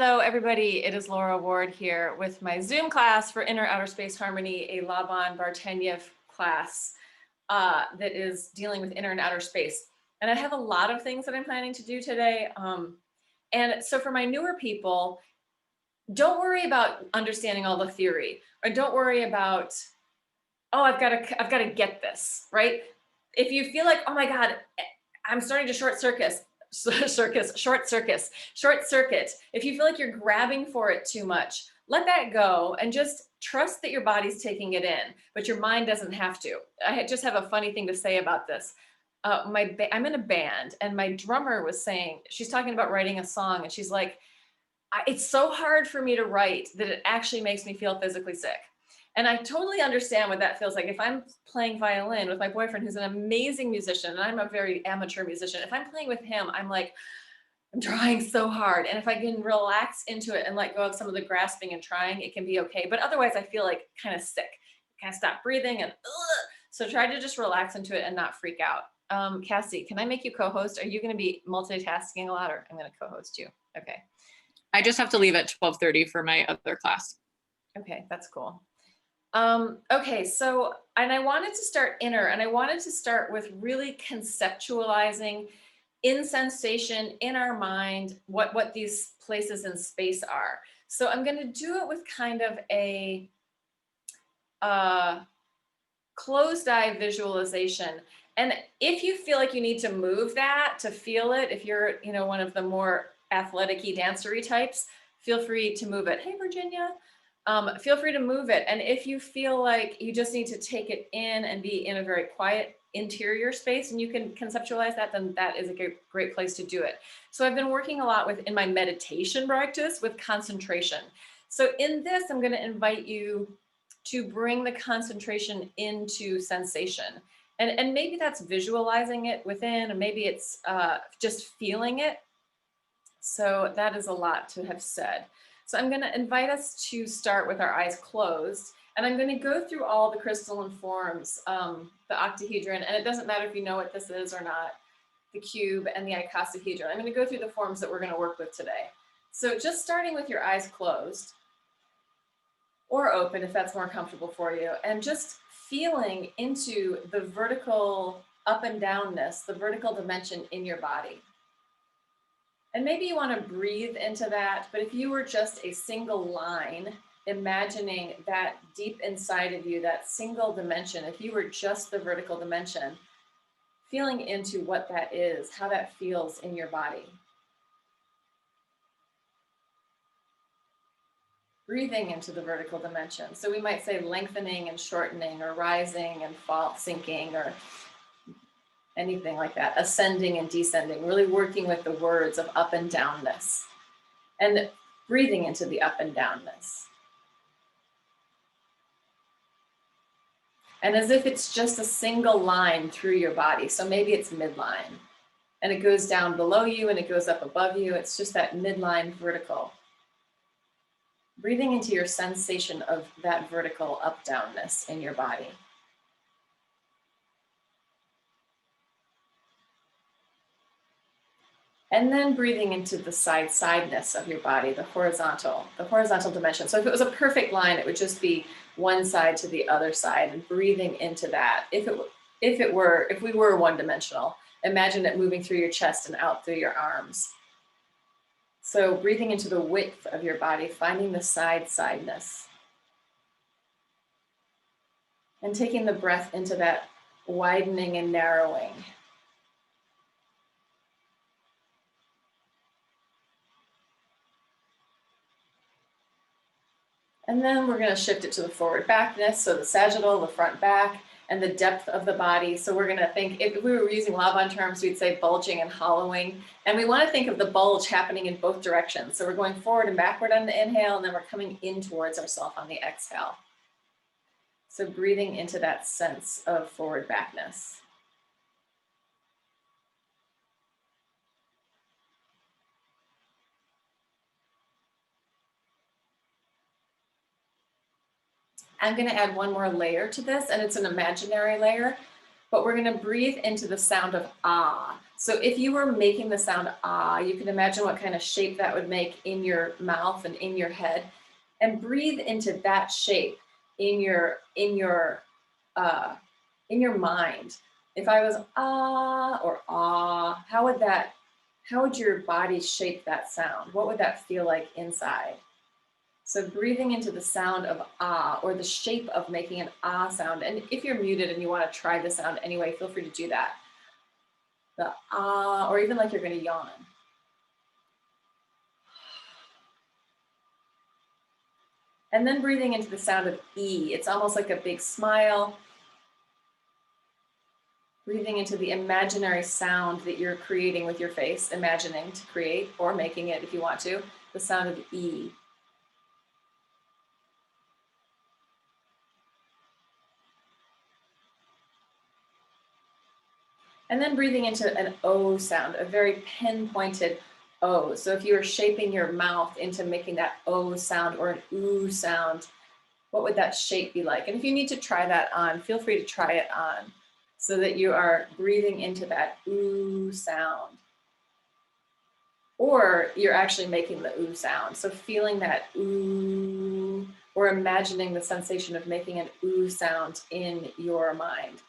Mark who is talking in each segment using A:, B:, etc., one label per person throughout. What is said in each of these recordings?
A: Hello, everybody. It is Laura Ward here with my Zoom class for Inner Outer Space Harmony, a Laban Barteniev class that is dealing with inner and outer space. And I have a lot of things that I'm planning to do today. And so for my newer people, don't worry about understanding all the theory, or don't worry about, oh, I've got to get this, right? If you feel like, oh my God, I'm starting to short circuit. If you feel like you're grabbing for it too much, let that go and just trust that your body's taking it in, but your mind doesn't have to. I just have a funny thing to say about this. I'm in a band, and my drummer was saying, she's talking about writing a song, and she's like, it's so hard for me to write that it actually makes me feel physically sick. And I totally understand what that feels like. If I'm playing violin with my boyfriend, who's an amazing musician, and I'm a very amateur musician, if I'm playing with him, I'm like, I'm trying so hard. And if I can relax into it and let go of some of the grasping and trying, it can be okay. But otherwise, I feel like kind of sick. Kind of stop breathing and so try to just relax into it and not freak out. Cassie, can I make you co-host? Are you going to be multitasking a lot, or I'm going to co-host you? Okay.
B: I just have to leave at 12:30 for my other class.
A: Okay, that's cool. Okay, so, and I wanted to start inner, and I wanted to start with really conceptualizing in sensation, in our mind, what these places in space are. So I'm going to do it with kind of a closed eye visualization. And if you feel like you need to move that to feel it, if you're, one of the more athletic-y, dancery types, feel free to move it. Hey, Virginia. Feel free to move it. And if you feel like you just need to take it in and be in a very quiet interior space and you can conceptualize that, then that is a great place to do it. So I've been working a lot in my meditation practice with concentration. So in this, I'm going to invite you to bring the concentration into sensation. And maybe that's visualizing it within, and maybe it's just feeling it. So that is a lot to have said. So I'm going to invite us to start with our eyes closed, and I'm going to go through all the crystalline forms, the octahedron, and it doesn't matter if you know what this is or not, the cube and the icosahedron. I'm going to go through the forms that we're going to work with today. So just starting with your eyes closed or open if that's more comfortable for you, and just feeling into the vertical up and downness, the vertical dimension in your body. And maybe you want to breathe into that, but if you were just a single line, imagining that deep inside of you, that single dimension, if you were just the vertical dimension, feeling into what that is, how that feels in your body. Breathing into the vertical dimension. So we might say lengthening and shortening, or rising and sinking, or anything like that, ascending and descending, really working with the words of up and downness, and breathing into the up and downness. And as if it's just a single line through your body. So maybe it's midline, and it goes down below you and it goes up above you. It's just that midline vertical. Breathing into your sensation of that vertical up downness in your body. And then breathing into the sideness of your body, the horizontal dimension. So if it was a perfect line, it would just be one side to the other side, and breathing into that. If we were one dimensional, imagine it moving through your chest and out through your arms. So breathing into the width of your body, finding the sideness. And taking the breath into that widening and narrowing. And then we're going to shift it to the forward backness, so the sagittal, the front back, and the depth of the body. So we're going to think, if we were using Laban terms, we'd say bulging and hollowing. And we want to think of the bulge happening in both directions. So we're going forward and backward on the inhale, and then we're coming in towards ourselves on the exhale. So breathing into that sense of forward backness. I'm going to add one more layer to this, and it's an imaginary layer, but we're going to breathe into the sound of ah. So if you were making the sound ah, you can imagine what kind of shape that would make in your mouth and in your head, and breathe into that shape in your mind. If I was ah or ah, how would your body shape that sound? What would that feel like inside? So breathing into the sound of ah, or the shape of making an ah sound. And if you're muted and you want to try the sound anyway, feel free to do that. The ah, or even like you're going to yawn. And then breathing into the sound of E. It's almost like a big smile. Breathing into the imaginary sound that you're creating with your face, imagining to create or making it if you want to, the sound of E. And then breathing into an O sound, a very pinpointed O. So if you were shaping your mouth into making that O sound or an oo sound, what would that shape be like? And if you need to try that on, feel free to try it on so that you are breathing into that oo sound. Or you're actually making the oo sound. So feeling that oo, or imagining the sensation of making an oo sound in your mind.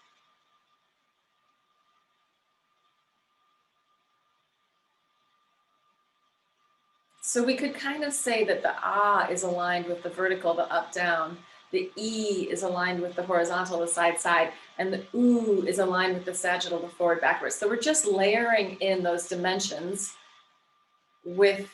A: So we could kind of say that the ah is aligned with the vertical, the up, down. The E is aligned with the horizontal, the side, side. And the oo is aligned with the sagittal, the forward, backwards. So we're just layering in those dimensions with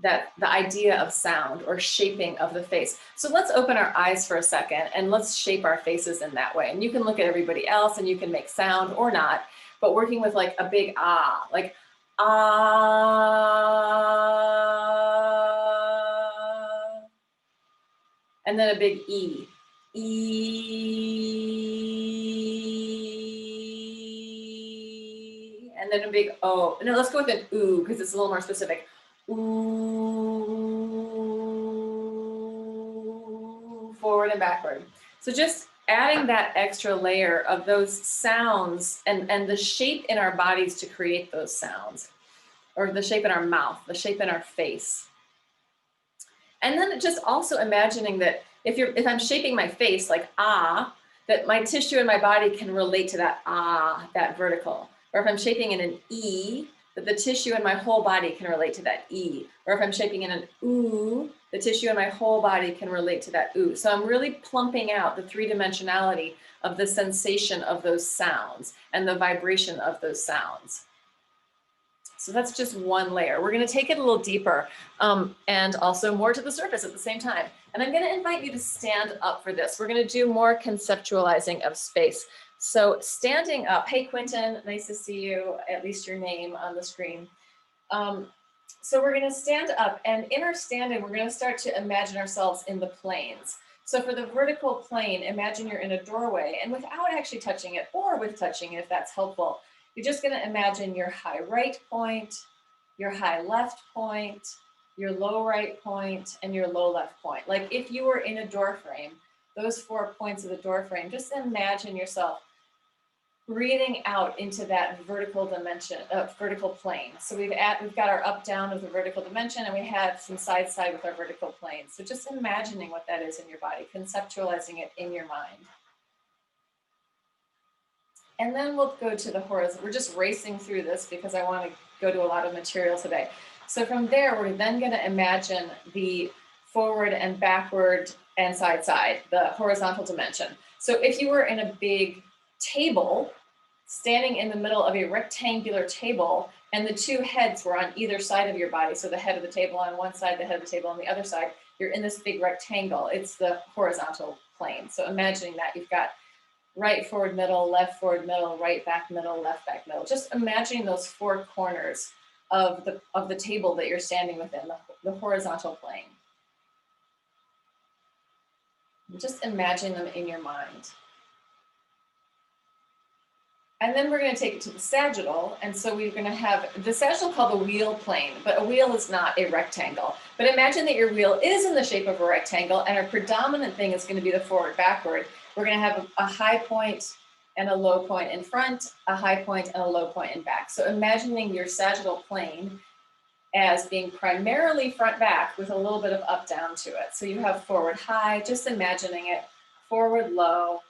A: the idea of sound or shaping of the face. So let's open our eyes for a second and let's shape our faces in that way. And you can look at everybody else and you can make sound or not, but working with like a big ah, like ah, and then a big E. E, and then a big O. No, let's go with an oo because it's a little more specific. Ooh, forward and backward. So just adding that extra layer of those sounds and the shape in our bodies to create those sounds, or the shape in our mouth, the shape in our face. And then just also imagining that if I'm shaping my face like ah, that my tissue in my body can relate to that ah, that vertical. Or if I'm shaping in an E, that the tissue in my whole body can relate to that E. Or if I'm shaping in an oo, the tissue in my whole body can relate to that oo. So I'm really plumping out the three-dimensionality of the sensation of those sounds and the vibration of those sounds. So that's just one layer. We're going to take it a little deeper and also more to the surface at the same time. And I'm going to invite you to stand up for this. We're going to do more conceptualizing of space. So standing up, hey Quentin, nice to see you, at least your name on the screen. So we're going to stand up, and in our standing, we're going to start to imagine ourselves in the planes. So for the vertical plane, imagine you're in a doorway, and without actually touching it, or with touching it if that's helpful, you're just going to imagine your high right point, your high left point, your low right point, and your low left point. Like if you were in a door frame, those 4 points of the door frame, just imagine yourself breathing out into that vertical dimension, vertical plane. So we've got our up down of the vertical dimension, and we have some side side with our vertical plane. So just imagining what that is in your body, conceptualizing it in your mind. And then we'll go to the horizontal. We're just racing through this because I want to go to a lot of material today. So from there, we're then going to imagine the forward and backward and side side, the horizontal dimension. So if you were in a big table, standing in the middle of a rectangular table, and the two heads were on either side of your body, so the head of the table on one side, the head of the table on the other side, you're in this big rectangle. It's the horizontal plane. So imagining that you've got right forward middle, left forward middle, right back middle, left back middle. Just imagining those 4 corners of the table that you're standing within, the horizontal plane. Just imagine them in your mind. And then we're going to take it to the sagittal. And so we're going to have the sagittal called the wheel plane, but a wheel is not a rectangle. But imagine that your wheel is in the shape of a rectangle, and our predominant thing is going to be the forward backward. We're going to have a high point and a low point in front, a high point and a low point in back. So imagining your sagittal plane as being primarily front back with a little bit of up down to it. So you have forward high, just imagining it, forward low,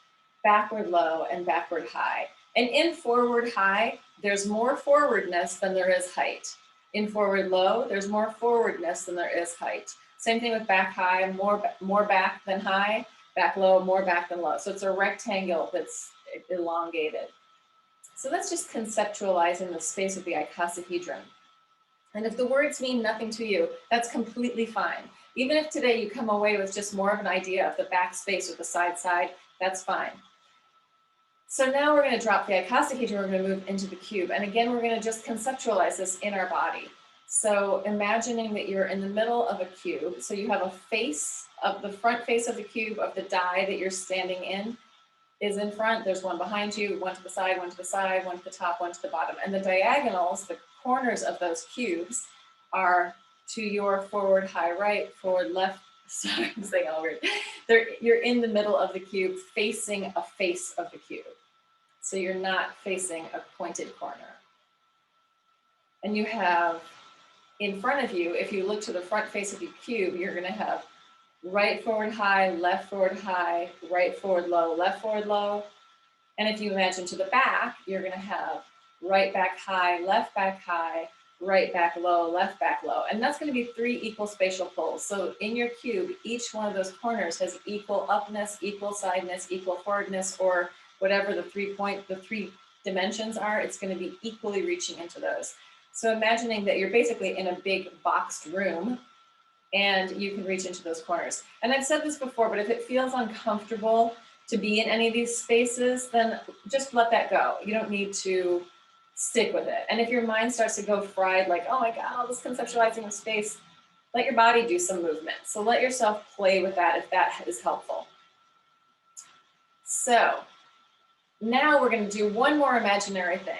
A: and backward high. And in forward high, there's more forwardness than there is height. In forward low, there's more forwardness than there is height. Same thing with back high, more back than high, back low, more back than low. So it's a rectangle that's elongated. So that's just conceptualizing the space of the icosahedron. And if the words mean nothing to you, that's completely fine. Even if today you come away with just more of an idea of the back space or the side, that's fine. So now we're going to drop the icosahedron, we're going to move into the cube. And again, we're going to just conceptualize this in our body. So imagining that you're in the middle of a cube. So you have a face of the front face of the cube of the die that you're standing in is in front. There's one behind you, one to the side, one to the side, one to the top, one to the bottom. And the diagonals, the corners of those cubes are to your forward high right, forward left. Sorry, I'm saying all weird. You're in the middle of the cube facing a face of the cube. So you're not facing a pointed corner. And you have in front of you, if you look to the front face of the cube, you're going to have right forward high, left forward high, right forward low, left forward low. And if you imagine to the back, you're going to have right back high, right back low, left back low. And that's going to be 3 equal spatial poles. So in your cube, each one of those corners has equal upness, equal sideness, equal forwardness, or whatever the 3 dimensions are, it's going to be equally reaching into those. So imagining that you're basically in a big boxed room and you can reach into those corners. And I've said this before, but if it feels uncomfortable to be in any of these spaces, then just let that go. You don't need to stick with it. And if your mind starts to go fried, like, oh my God, all this conceptualizing of space, let your body do some movement. So let yourself play with that if that is helpful. So now we're going to do one more imaginary thing.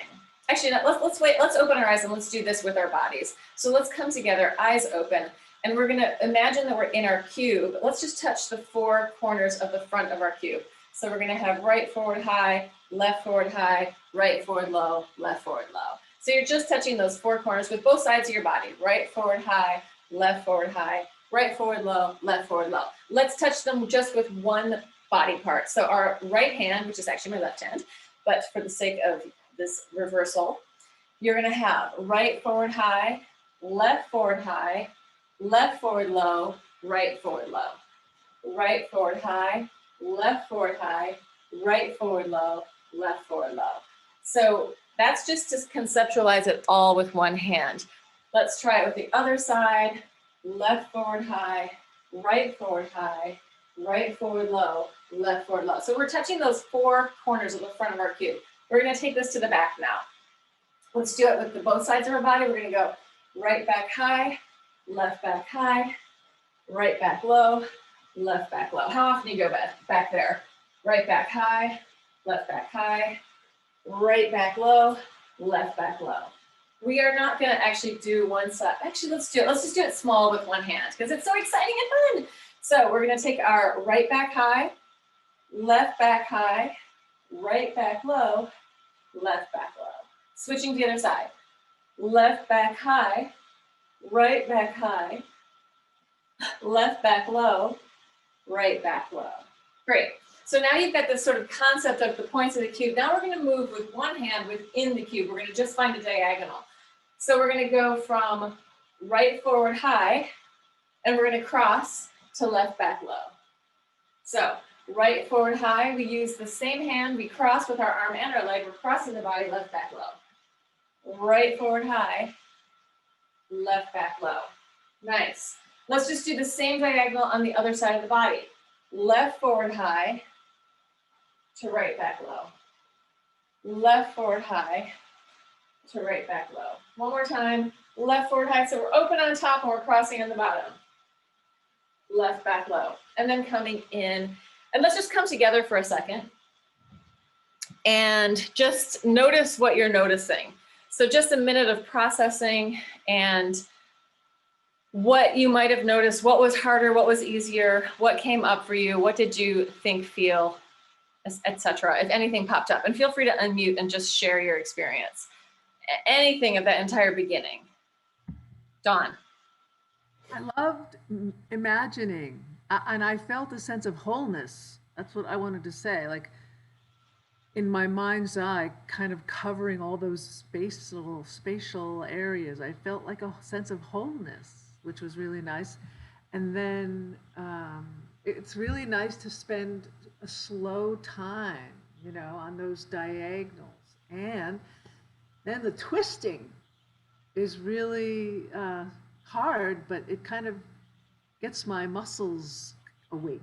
A: Actually, let's wait, let's open our eyes and let's do this with our bodies. So let's come together, eyes open, and we're going to imagine that we're in our cube. Let's just touch the 4 corners of the front of our cube. So we're going to have right forward high, left forward high, right forward low, left forward low. So you're just touching those 4 corners with both sides of your body, right forward high, left forward high, right forward low, left forward low. Let's touch them just with one body part. So our right hand, which is actually my left hand, but for the sake of this reversal, you're going to have right forward high, left forward low, right forward low, right forward high, left forward high, right forward low, left forward low. So that's just to conceptualize it all with one hand. Let's try it with the other side. Left forward high, right forward high, right forward low, left forward low. So we're touching those 4 corners of the front of our cube. We're going to take this to the back now. Let's do it with both sides of our body. We're going to go right back high, left back high, right back low, left back low. How often do you go back there? Right back high, right back low, left back low. We are not going to actually do one side. Actually, let's do it. Let's just do it small with one hand because it's so exciting and fun. So we're going to take our right back high, left back high, right back low, left back low. Switching to the other side. Left back high, right back high, left back low, right back low. Great. So now you've got this sort of concept of the points of the cube. Now we're going to move with one hand within the cube. We're going to just find a diagonal. So we're going to go from right forward high, and we're going to cross to left back low. So right forward high, we use the same hand, we cross with our arm and our leg, we're crossing the body, left back low. Right forward high, left back low. Nice. Let's just do the same diagonal on the other side of the body. Left forward high to right back low. Left forward high to right back low. One more time, left forward high, so we're open on top and we're crossing on the bottom. Left back low, and then coming in. And let's just come together for a second and just notice what you're noticing. So just a minute of processing and what you might have noticed, what was harder, what was easier, what came up for you, what did you think, feel, etc. If anything popped up, and feel free to unmute and just share your experience. Anything of that entire beginning. Dawn.
C: I loved imagining, and I felt a sense of wholeness. That's what I wanted to say. Like in my mind's eye, kind of covering all those spatial areas, I felt like a sense of wholeness, which was really nice. And then it's really nice to spend a slow time, you know, on those diagonals. And then the twisting is really hard, but it kind of gets my muscles awake.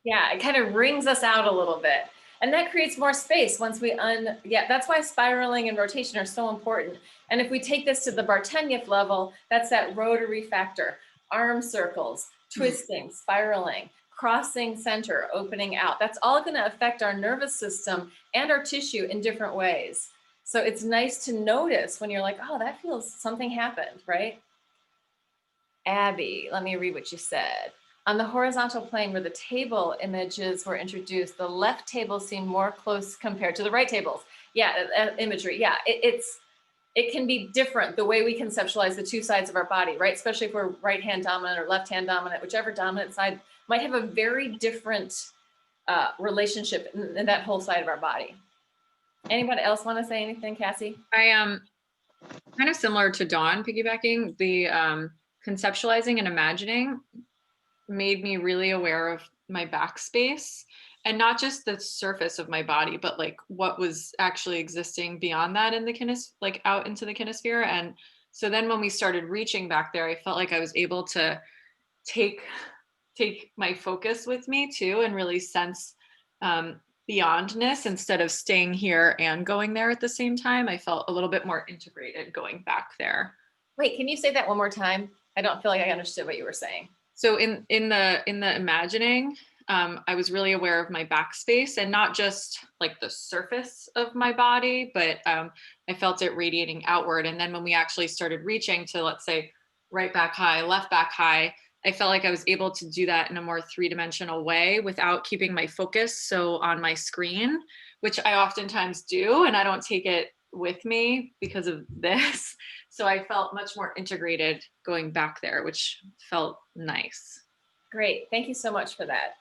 A: Yeah, it kind of wrings us out a little bit. And that creates more space once we yeah, that's why spiraling and rotation are so important. And if we take this to the Bartenieff level, that's that rotary factor, arm circles, twisting, spiraling, crossing center, opening out. That's all going to affect our nervous system and our tissue in different ways. So it's nice to notice when you're like, oh, that feels, something happened, right? Abby, let me read what you said. On the horizontal plane where the table images were introduced, the left table seemed more close compared to the right tables. Yeah, imagery. Yeah, it can be different the way we conceptualize the two sides of our body, right? Especially if we're right hand dominant or left hand dominant, whichever dominant side might have a very different relationship in that whole side of our body. Anybody else want to say anything, Cassie?
B: I am kind of similar to Dawn, piggybacking. The conceptualizing and imagining made me really aware of my backspace, and not just the surface of my body, but like what was actually existing beyond that in the like out into the kinesphere. And so then when we started reaching back there, I felt like I was able to take my focus with me too, and really sense beyondness instead of staying here and going there at the same time. I felt a little bit more integrated going back there.
A: Wait, can you say that one more time? I don't feel like I understood what you were saying.
B: So in the imagining, I was really aware of my backspace, and not just like the surface of my body, but I felt it radiating outward. And then when we actually started reaching to, let's say, right back high, left back high, I felt like I was able to do that in a more three-dimensional way without keeping my focus so on my screen, which I oftentimes do, and I don't take it with me because of this. So I felt much more integrated going back there, which felt nice.
A: Great. Thank you so much for that.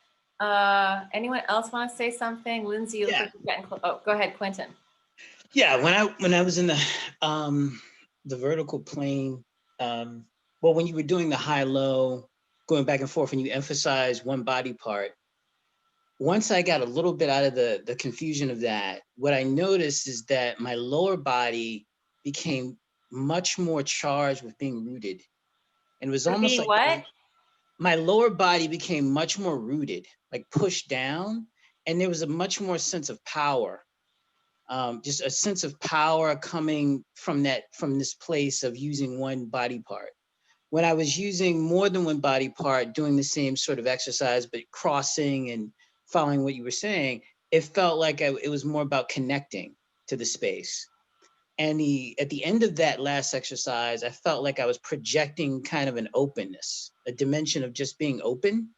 A: Anyone else want to say something? Lindsay, you look like you're getting close. Oh, go ahead, Quentin.
D: Yeah, when I was in the vertical plane, well, when you were doing the high-low, going back and forth, and you emphasize one body part, once I got a little bit out of the confusion of that, what I noticed is that my lower body became much more charged with being rooted. And it was almost like
A: what?
D: My lower body became much more rooted, like pushed down. And there was a much more sense of power, just a sense of power coming from this place of using one body part. When I was using more than one body part, doing the same sort of exercise, but crossing and following what you were saying, it felt like it was more about connecting to the space. And at the end of that last exercise, I felt like I was projecting kind of an openness, a dimension of just being open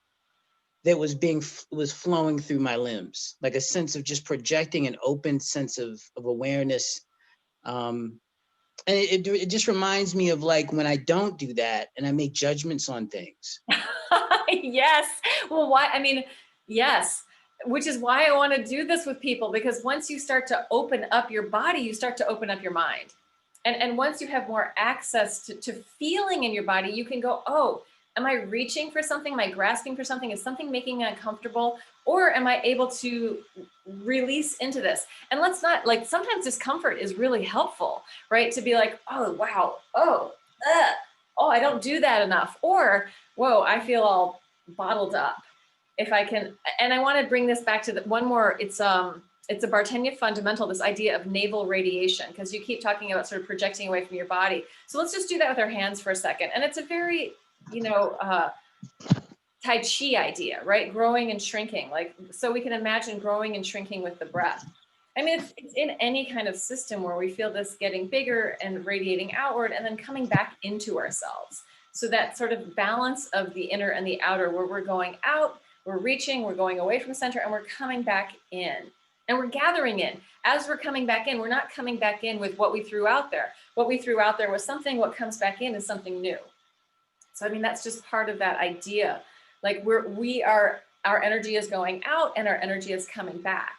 D: that was flowing through my limbs, like a sense of just projecting an open sense of awareness. And it just reminds me of like when I don't do that and I make judgments on things.
A: Yes. Well, why? I mean, yes, which is why I want to do this with people, because once you start to open up your body, you start to open up your mind. And once you have more access to feeling in your body, you can go, oh, am I reaching for something? Am I grasping for something? Is something making me uncomfortable? Or am I able to release into this? And let's not, like, sometimes discomfort is really helpful, right? To be like, oh, wow, oh, I don't do that enough. Or, whoa, I feel all bottled up. If I can, and I want to bring this back to one more, it's a Bartenieff fundamental, this idea of navel radiation, because you keep talking about sort of projecting away from your body. So let's just do that with our hands for a second. And it's a very, Tai Chi idea, right? Growing and shrinking, like, so we can imagine growing and shrinking with the breath. I mean, it's in any kind of system where we feel this getting bigger and radiating outward and then coming back into ourselves. So that sort of balance of the inner and the outer, where we're going out, We're reaching, we're going away from center, and we're coming back in. And we're gathering in. As we're coming back in, we're not coming back in with what we threw out there. What we threw out there was something, what comes back in is something new. So, I mean, that's just part of that idea. Like our energy is going out and our energy is coming back.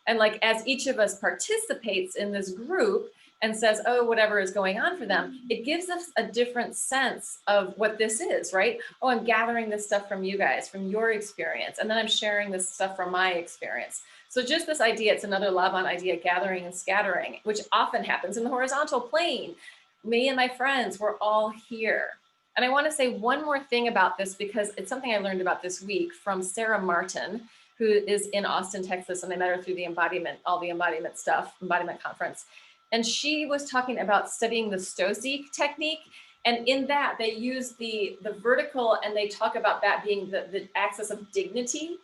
A: And like, as each of us participates in this group and says, oh, whatever is going on for them, it gives us a different sense of what this is, right? Oh, I'm gathering this stuff from you guys, from your experience. And then I'm sharing this stuff from my experience. So just this idea, it's another Laban idea, gathering and scattering, which often happens in the horizontal plane. Me and my friends, we're all here. And I want to say one more thing about this, because it's something I learned about this week from Sarah Martin, who is in Austin, Texas, and I met her through the embodiment, all the embodiment stuff, embodiment conference. And she was talking about studying the Stozy technique. And in that, they use the vertical, and they talk about that being the axis of dignity,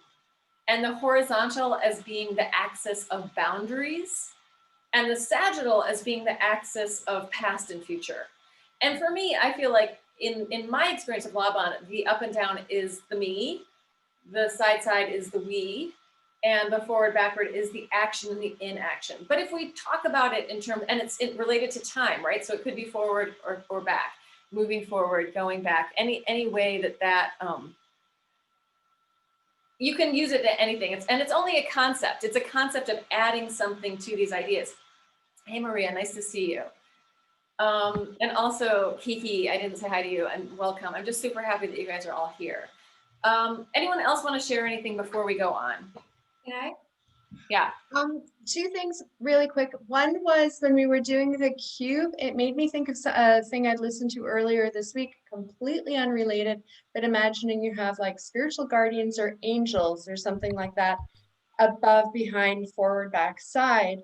A: and the horizontal as being the axis of boundaries, and the sagittal as being the axis of past and future. And for me, I feel like in my experience of Laban, the up and down is the me, the side is the we, and the forward backward is the action and the inaction. But if we talk about it in terms, and it's related to time, right? So it could be forward or back, moving forward, going back, any way that you can use it to anything. It's only a concept. It's a concept of adding something to these ideas. Hey, Maria, nice to see you. And also, Kiki, I didn't say hi to you, and welcome. I'm just super happy that you guys are all here. Anyone else want to share anything before we go on?
E: Can I?
A: Yeah.
E: Two things really quick. One was when we were doing the cube, it made me think of a thing I'd listened to earlier this week, completely unrelated, but imagining you have like spiritual guardians or angels or something like that above, behind, forward, back, side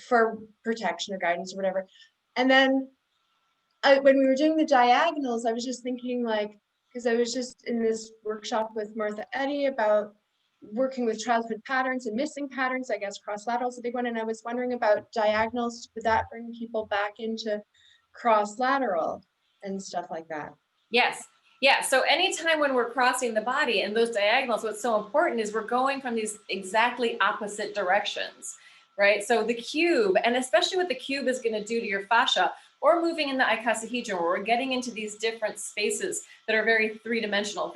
E: for protection or guidance or whatever. And then when we were doing the diagonals, I was just thinking like, because I was just in this workshop with Martha Eddy about working with childhood patterns and missing patterns. I guess cross lateral is a big one. And I was wondering about diagonals. Would that bring people back into cross lateral and stuff like that?
A: Yes. Yeah. So anytime when we're crossing the body and those diagonals, what's so important is we're going from these exactly opposite directions, right? So the cube, and especially what the cube is going to do to your fascia, or moving in the icosahedron, where we're getting into these different spaces that are very three-dimensional,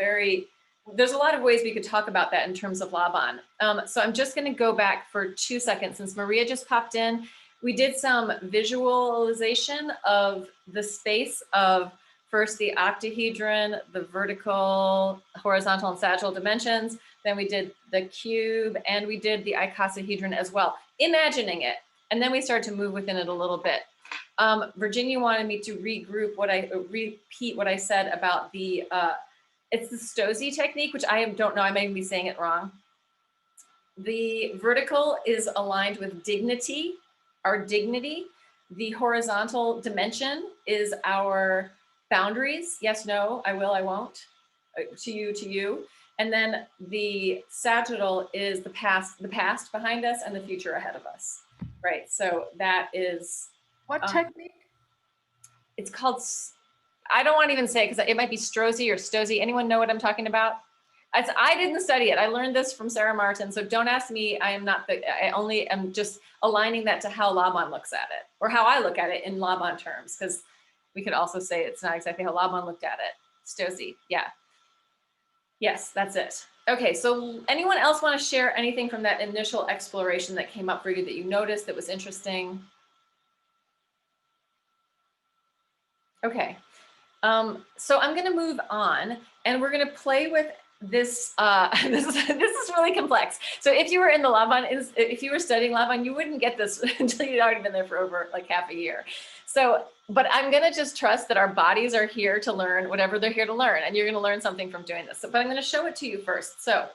A: there's a lot of ways we could talk about that in terms of Laban. So I'm just going to go back for 2 seconds since Maria just popped in. We did some visualization of the space of first the octahedron, the vertical, horizontal, and sagittal dimensions. Then we did the cube, and we did the icosahedron as well, imagining it. And then we started to move within it a little bit. Virginia wanted me to repeat what I said about the, it's the Stozy technique, which I don't know, I may be saying it wrong. The vertical is aligned with dignity, our dignity. The horizontal dimension is our boundaries. Yes, no, I will, I won't, to you. And then the sagittal is the past behind us and the future ahead of us, right? So that is,
C: What technique?
A: it's called, I don't want to even say it because it might be Strozy or Stozy. Anyone know what I'm talking about? I didn't study it. I learned this from Sarah Martin. So don't ask me. I only am just aligning that to how Laban looks at it, or how I look at it in Laban terms, because we could also say it's not exactly how Laban looked at it. Stozy, yeah. Yes, that's it. Okay, so anyone else want to share anything from that initial exploration that came up for you that you noticed that was interesting? Okay, so I'm going to move on, and we're going to play with this. This is really complex. So if you were in the Laban, if you were studying Laban, you wouldn't get this until you'd already been there for over like half a year. So, but I'm going to just trust that our bodies are here to learn whatever they're here to learn, and you're going to learn something from doing this. So, but I'm going to show it to you first. So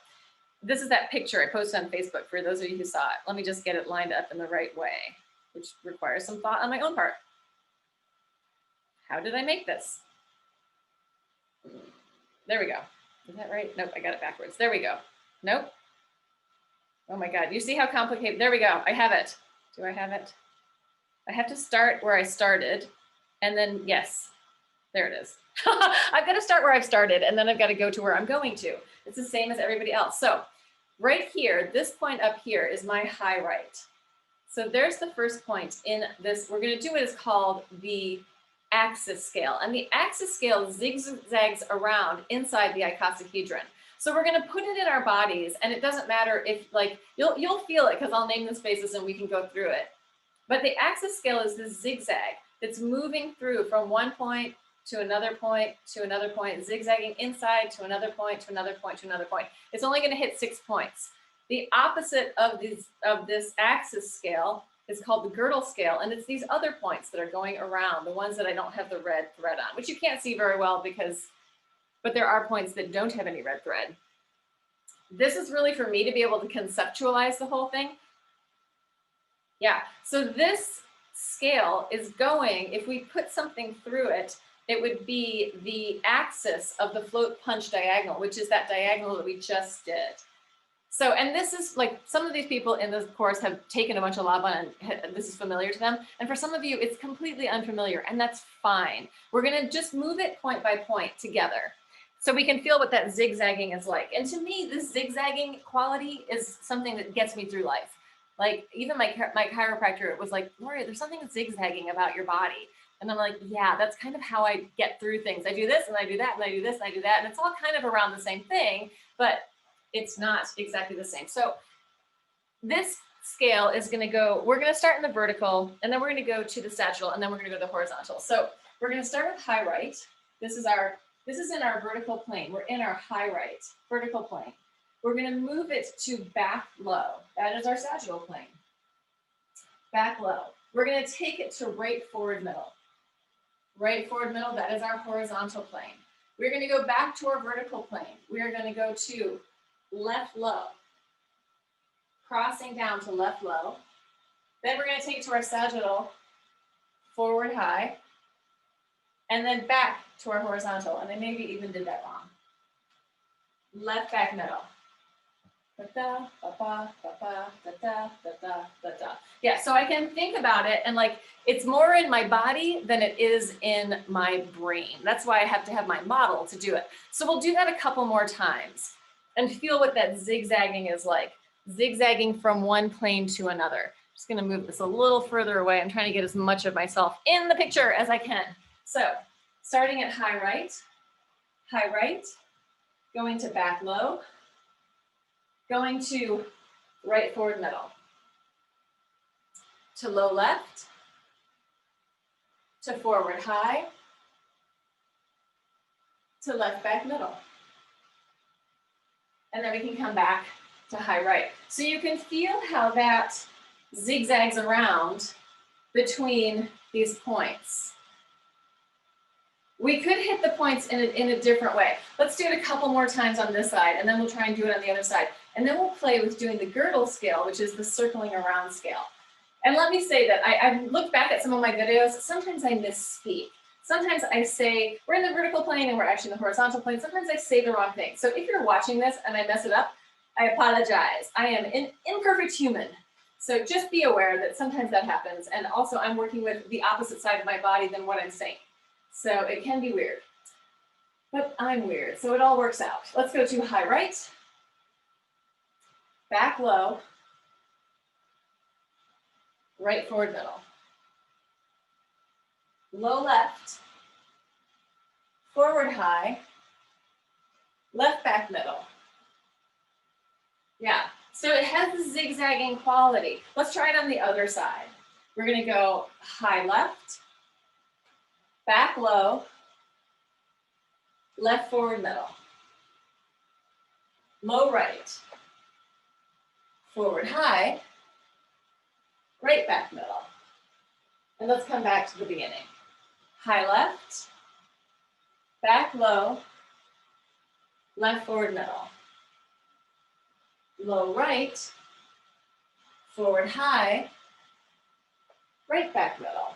A: this is that picture I posted on Facebook for those of you who saw it. Let me just get it lined up in the right way, which requires some thought on my own part. How did I make this? There we go. Is that right? Nope, I got it backwards. There we go. Nope. Oh my God, you see how complicated? There we go, I have it. Do I have it? I have to start where I started, and then yes, there it is. I've got to start where I've started, and then I've got to go to where I'm going to. It's the same as everybody else. So right here, this point up here is my high right. So there's the first point in this. We're going to do what is called the axis scale. And the axis scale zigzags around inside the icosahedron. So we're going to put it in our bodies, and it doesn't matter if, like, you'll feel it because I'll name the spaces and we can go through it. But the axis scale is this zigzag that's moving through from one point to another point, to another point, zigzagging inside to another point, to another point, to another point. It's only going to hit 6 points. The opposite of this axis scale is called the girdle scale, and it's these other points that are going around, the ones that I don't have the red thread on, which you can't see very well but there are points that don't have any red thread. This is really for me to be able to conceptualize the whole thing. Yeah, so this scale is going, if we put something through it, it would be the axis of the float punch diagonal, which is that diagonal that we just did. So, and this is like, some of these people in this course have taken a bunch of Laban and this is familiar to them. And for some of you, it's completely unfamiliar, and that's fine. We're gonna just move it point by point together so we can feel what that zigzagging is like. And to me, this zigzagging quality is something that gets me through life. Like even my chiropractor was like, Lori, there's something zigzagging about your body. And I'm like, yeah, that's kind of how I get through things. I do this and I do that and I do this and I do that. And it's all kind of around the same thing, but it's not exactly the same. So this scale is going to go, we're going to start in the vertical, and then we're going to go to the sagittal, and then we're going to go to the horizontal. So we're going to start with high right. This is in our vertical plane. We're in our high right vertical plane. We're going to move it to back low. That is our sagittal plane. Back low. We're going to take it to right forward middle. Right forward middle, that is our horizontal plane. We're going to go back to our vertical plane. We are going to go to left low, crossing down to left low. Then we're going to take it to our sagittal, forward high, and then back to our horizontal. And I maybe even did that wrong. Left back middle. Da-da, ba-ba, ba-ba, da-da, da-da, da-da. Yeah, so I can think about it, and like, it's more in my body than it is in my brain. That's why I have to have my model to do it. So we'll do that a couple more times and feel what that zigzagging is like. Zigzagging from one plane to another. I'm just gonna move this a little further away. I'm trying to get as much of myself in the picture as I can. So starting at high right, going to back low, going to right forward middle, to low left, to forward high, to left back middle. And then we can come back to high right. So you can feel how that zigzags around between these points. We could hit the points in a different way. Let's do it a couple more times on this side, and then we'll try and do it on the other side. And then we'll play with doing the girdle scale, which is the circling around scale. And let me say that I've looked back at some of my videos. Sometimes I misspeak. Sometimes I say we're in the vertical plane and we're actually in the horizontal plane. Sometimes I say the wrong thing. So if you're watching this and I mess it up, I apologize. I am an imperfect human. So just be aware that sometimes that happens. And also I'm working with the opposite side of my body than what I'm saying. So it can be weird, but I'm weird. So it all works out. Let's go to high right, back low, right forward middle, low left, forward high, left back middle. Yeah, so it has the zigzagging quality. Let's try it on the other side. We're gonna go high left, back low, left forward middle, low right, forward high, right back middle. And let's come back to the beginning. High left, back low, left forward middle, low right, forward high, right back middle.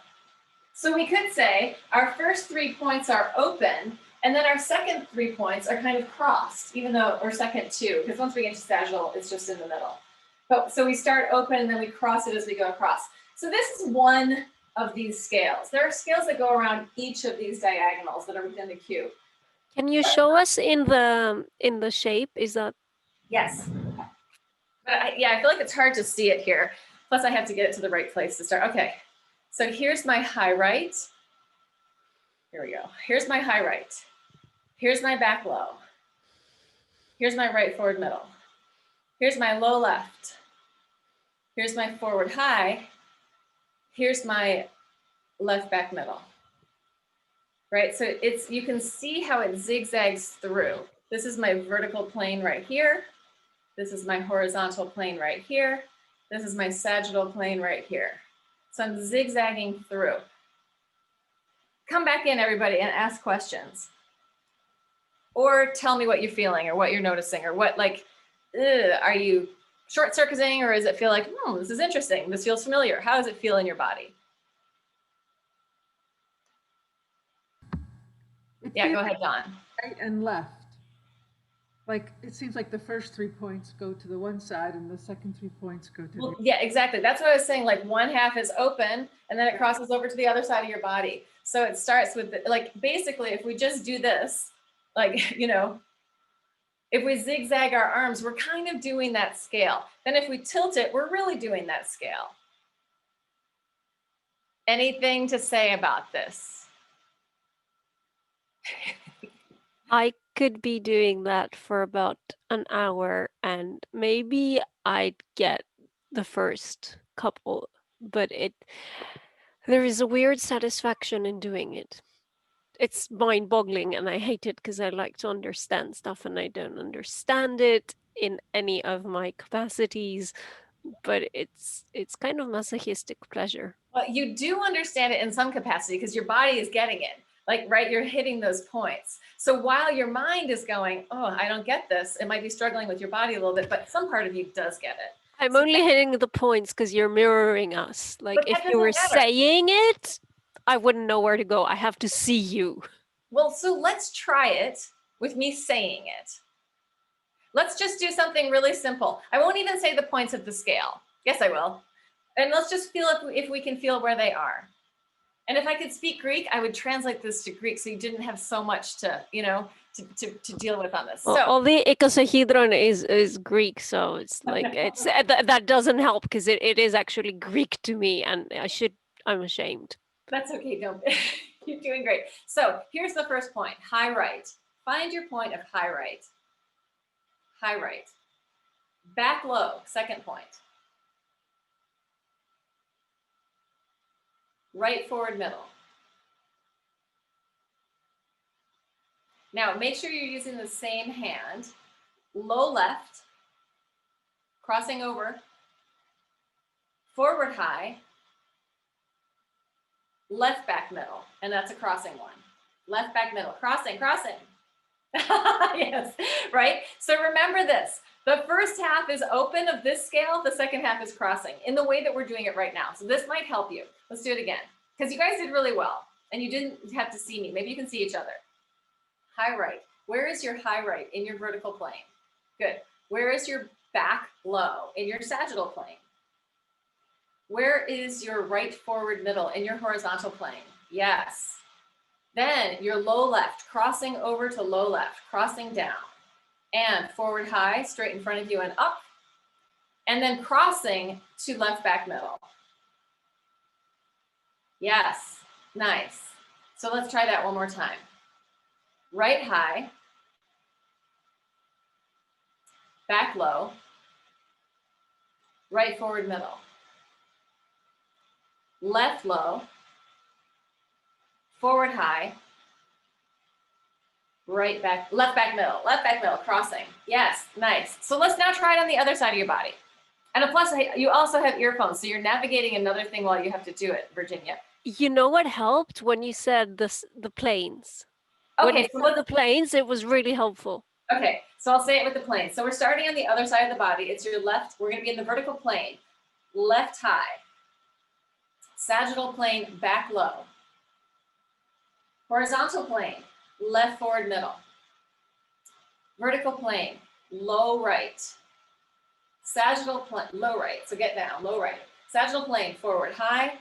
A: So we could say our first 3 points are open, and then our second 3 points are kind of crossed, even though, or second 2, because once we get to sagittal, it's just in the middle. But so we start open and then we cross it as we go across. So this is one of these scales. There are scales that go around each of these diagonals that are within the cube.
F: Can you show us in the shape? Is that?
A: Yes. But yeah, I feel like it's hard to see it here. Plus I have to get it to the right place to start. Okay, so here's my high right. Here we go. Here's my high right. Here's my back low. Here's my right forward middle. Here's my low left. Here's my forward high. Here's my left back middle. Right, so you can see how it zigzags through. This is my vertical plane right here. This is my horizontal plane right here. This is my sagittal plane right here. So I'm zigzagging through. Come back in, everybody, and ask questions. Or tell me what you're feeling or what you're noticing or what, like, are you short circuiting, or does it feel like, this is interesting, this feels familiar? How does it feel in your body? Yeah, go ahead, Dawn.
C: Right and left. Like, it seems like the first 3 points go to the one side and the second 3 points go to the
A: Well, yeah, exactly. That's what I was saying. Like, one half is open and then it crosses over to the other side of your body. So it starts with, like, basically, if we just do this, like, you know, if we zigzag our arms, we're kind of doing that scale. Then if we tilt it, we're really doing that scale. Anything to say about this?
F: I could be doing that for about an hour and maybe I'd get the first couple, but there is a weird satisfaction in doing it. It's mind-boggling and I hate it because I like to understand stuff and I don't understand it in any of my capacities, but it's kind of masochistic pleasure.
A: Well, you do understand it in some capacity because your body is getting it. Like, right, you're hitting those points. So while your mind is going, oh, I don't get this, it might be struggling with your body a little bit, but some part of you does get it.
F: I'm only hitting the points because you're mirroring us. Like,
A: But
F: if
A: that
F: you were
A: doesn't matter.
F: saying it, I wouldn't know where to go. I have to see you.
A: Well, so let's try it with me saying it. Let's just do something really simple. I won't even say the points of the scale. Yes, I will. And let's just feel if we can feel where they are. And if I could speak Greek, I would translate this to Greek so you didn't have so much to, you know, to deal with on this. So
F: Well, the icosahedron is Greek, so it's like it's that doesn't help because it is actually Greek to me, and I'm ashamed.
A: that's okay, don't you're doing great. So here's the first point, high right. Find your point of high right. High right. Back low, second point. Right forward middle. Now make sure you're using the same hand. Low left, crossing over, forward high, left back middle, and that's a crossing one. Left back middle, crossing, crossing. Yes, right? So remember this, the first half is open of this scale, the second half is crossing in the way that we're doing it right now. So this might help you. Let's do it again, because you guys did really well and you didn't have to see me. Maybe you can see each other. High right. Where is your high right in your vertical plane? Good. Where is your back low in your sagittal plane? Where is your right forward middle in your horizontal plane? Yes. Then your low left, crossing over to low left, crossing down, and forward high, straight in front of you and up, and then crossing to left back middle. Yes, nice. So let's try that one more time. Right high, back low, right forward middle, left low, forward high, right back, left back middle, crossing. Yes, nice. So let's now try it on the other side of your body. And plus, you also have earphones, so you're navigating another thing while you have to do it, Virginia.
F: You know what helped when you said the planes?
A: Okay, so
F: the planes, it was really helpful.
A: Okay, so I'll say it with the plane. So we're starting on the other side of the body. It's your left, we're gonna be in the vertical plane. Left high, sagittal plane, back low. Horizontal plane, left forward middle. Vertical plane, low right. Sagittal plane, low right, so get down, low right. Sagittal plane, forward high.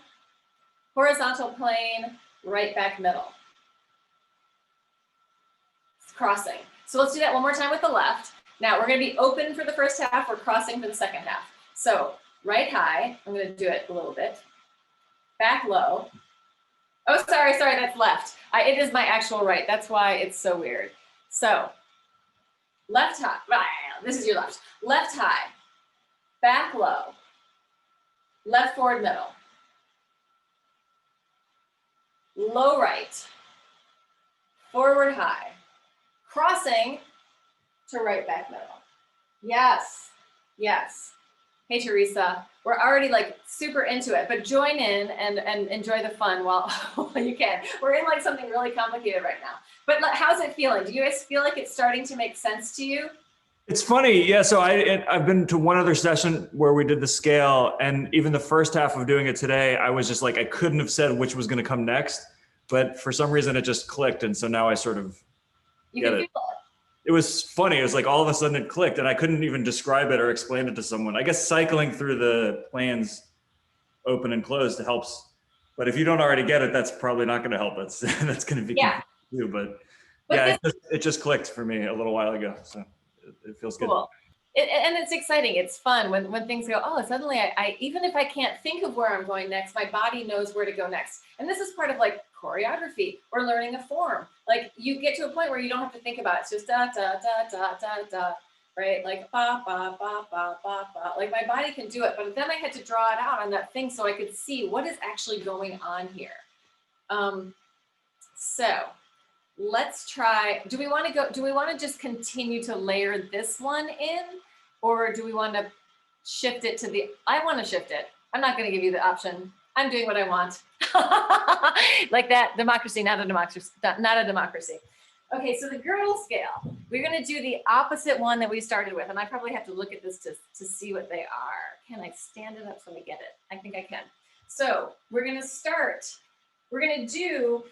A: horizontal plane, right back middle. It's crossing. So let's do that one more time with the left. Now we're going to be open for the first half, we're crossing for the second half. So right high, I'm going to do it a little bit. Back low. Oh, sorry, that's left. It is my actual right. That's why it's so weird. So left high, this is your left. Left high, back low, left forward middle, low right, forward high, crossing to right back middle. Yes, yes. Hey, Teresa, we're already like super into it, but join in and enjoy the fun while you can. We're in like something really complicated right now. But how's it feeling? Do you guys feel like it's starting to make sense to you?
G: It's funny, yeah. So I've been to one other session where we did the scale, and even the first half of doing it today, I was just like, I couldn't have said which was going to come next, but for some reason it just clicked, and so now I sort of get it. It was funny. It was like all of a sudden it clicked, and I couldn't even describe it or explain it to someone. I guess cycling through the planes open and closed helps, but if you don't already get it, that's probably not going to help. That's going to be confusing too. But yeah, it just clicked for me a little while ago, so it feels good.
A: Cool. And it's exciting. It's fun when things go, oh, suddenly I even if I can't think of where I'm going next, my body knows where to go next. And this is part of like choreography or learning a form. Like you get to a point where you don't have to think about it. It's just da, da, da, da, da, da, right? Like ba, ba, ba, ba, ba, ba. Like my body can do it, but then I had to draw it out on that thing so I could see what is actually going on here. So let's try, do we want to just continue to layer this one in, or do we want to shift it to the, I want to shift it. I'm not going to give you the option. I'm doing what I want. Like that, democracy, not a democracy, not a democracy. Okay, so the girdle scale, we're going to do the opposite one that we started with, and I probably have to look at this to see what they are. Can I stand it up so I get it? I think I can. So we're going to do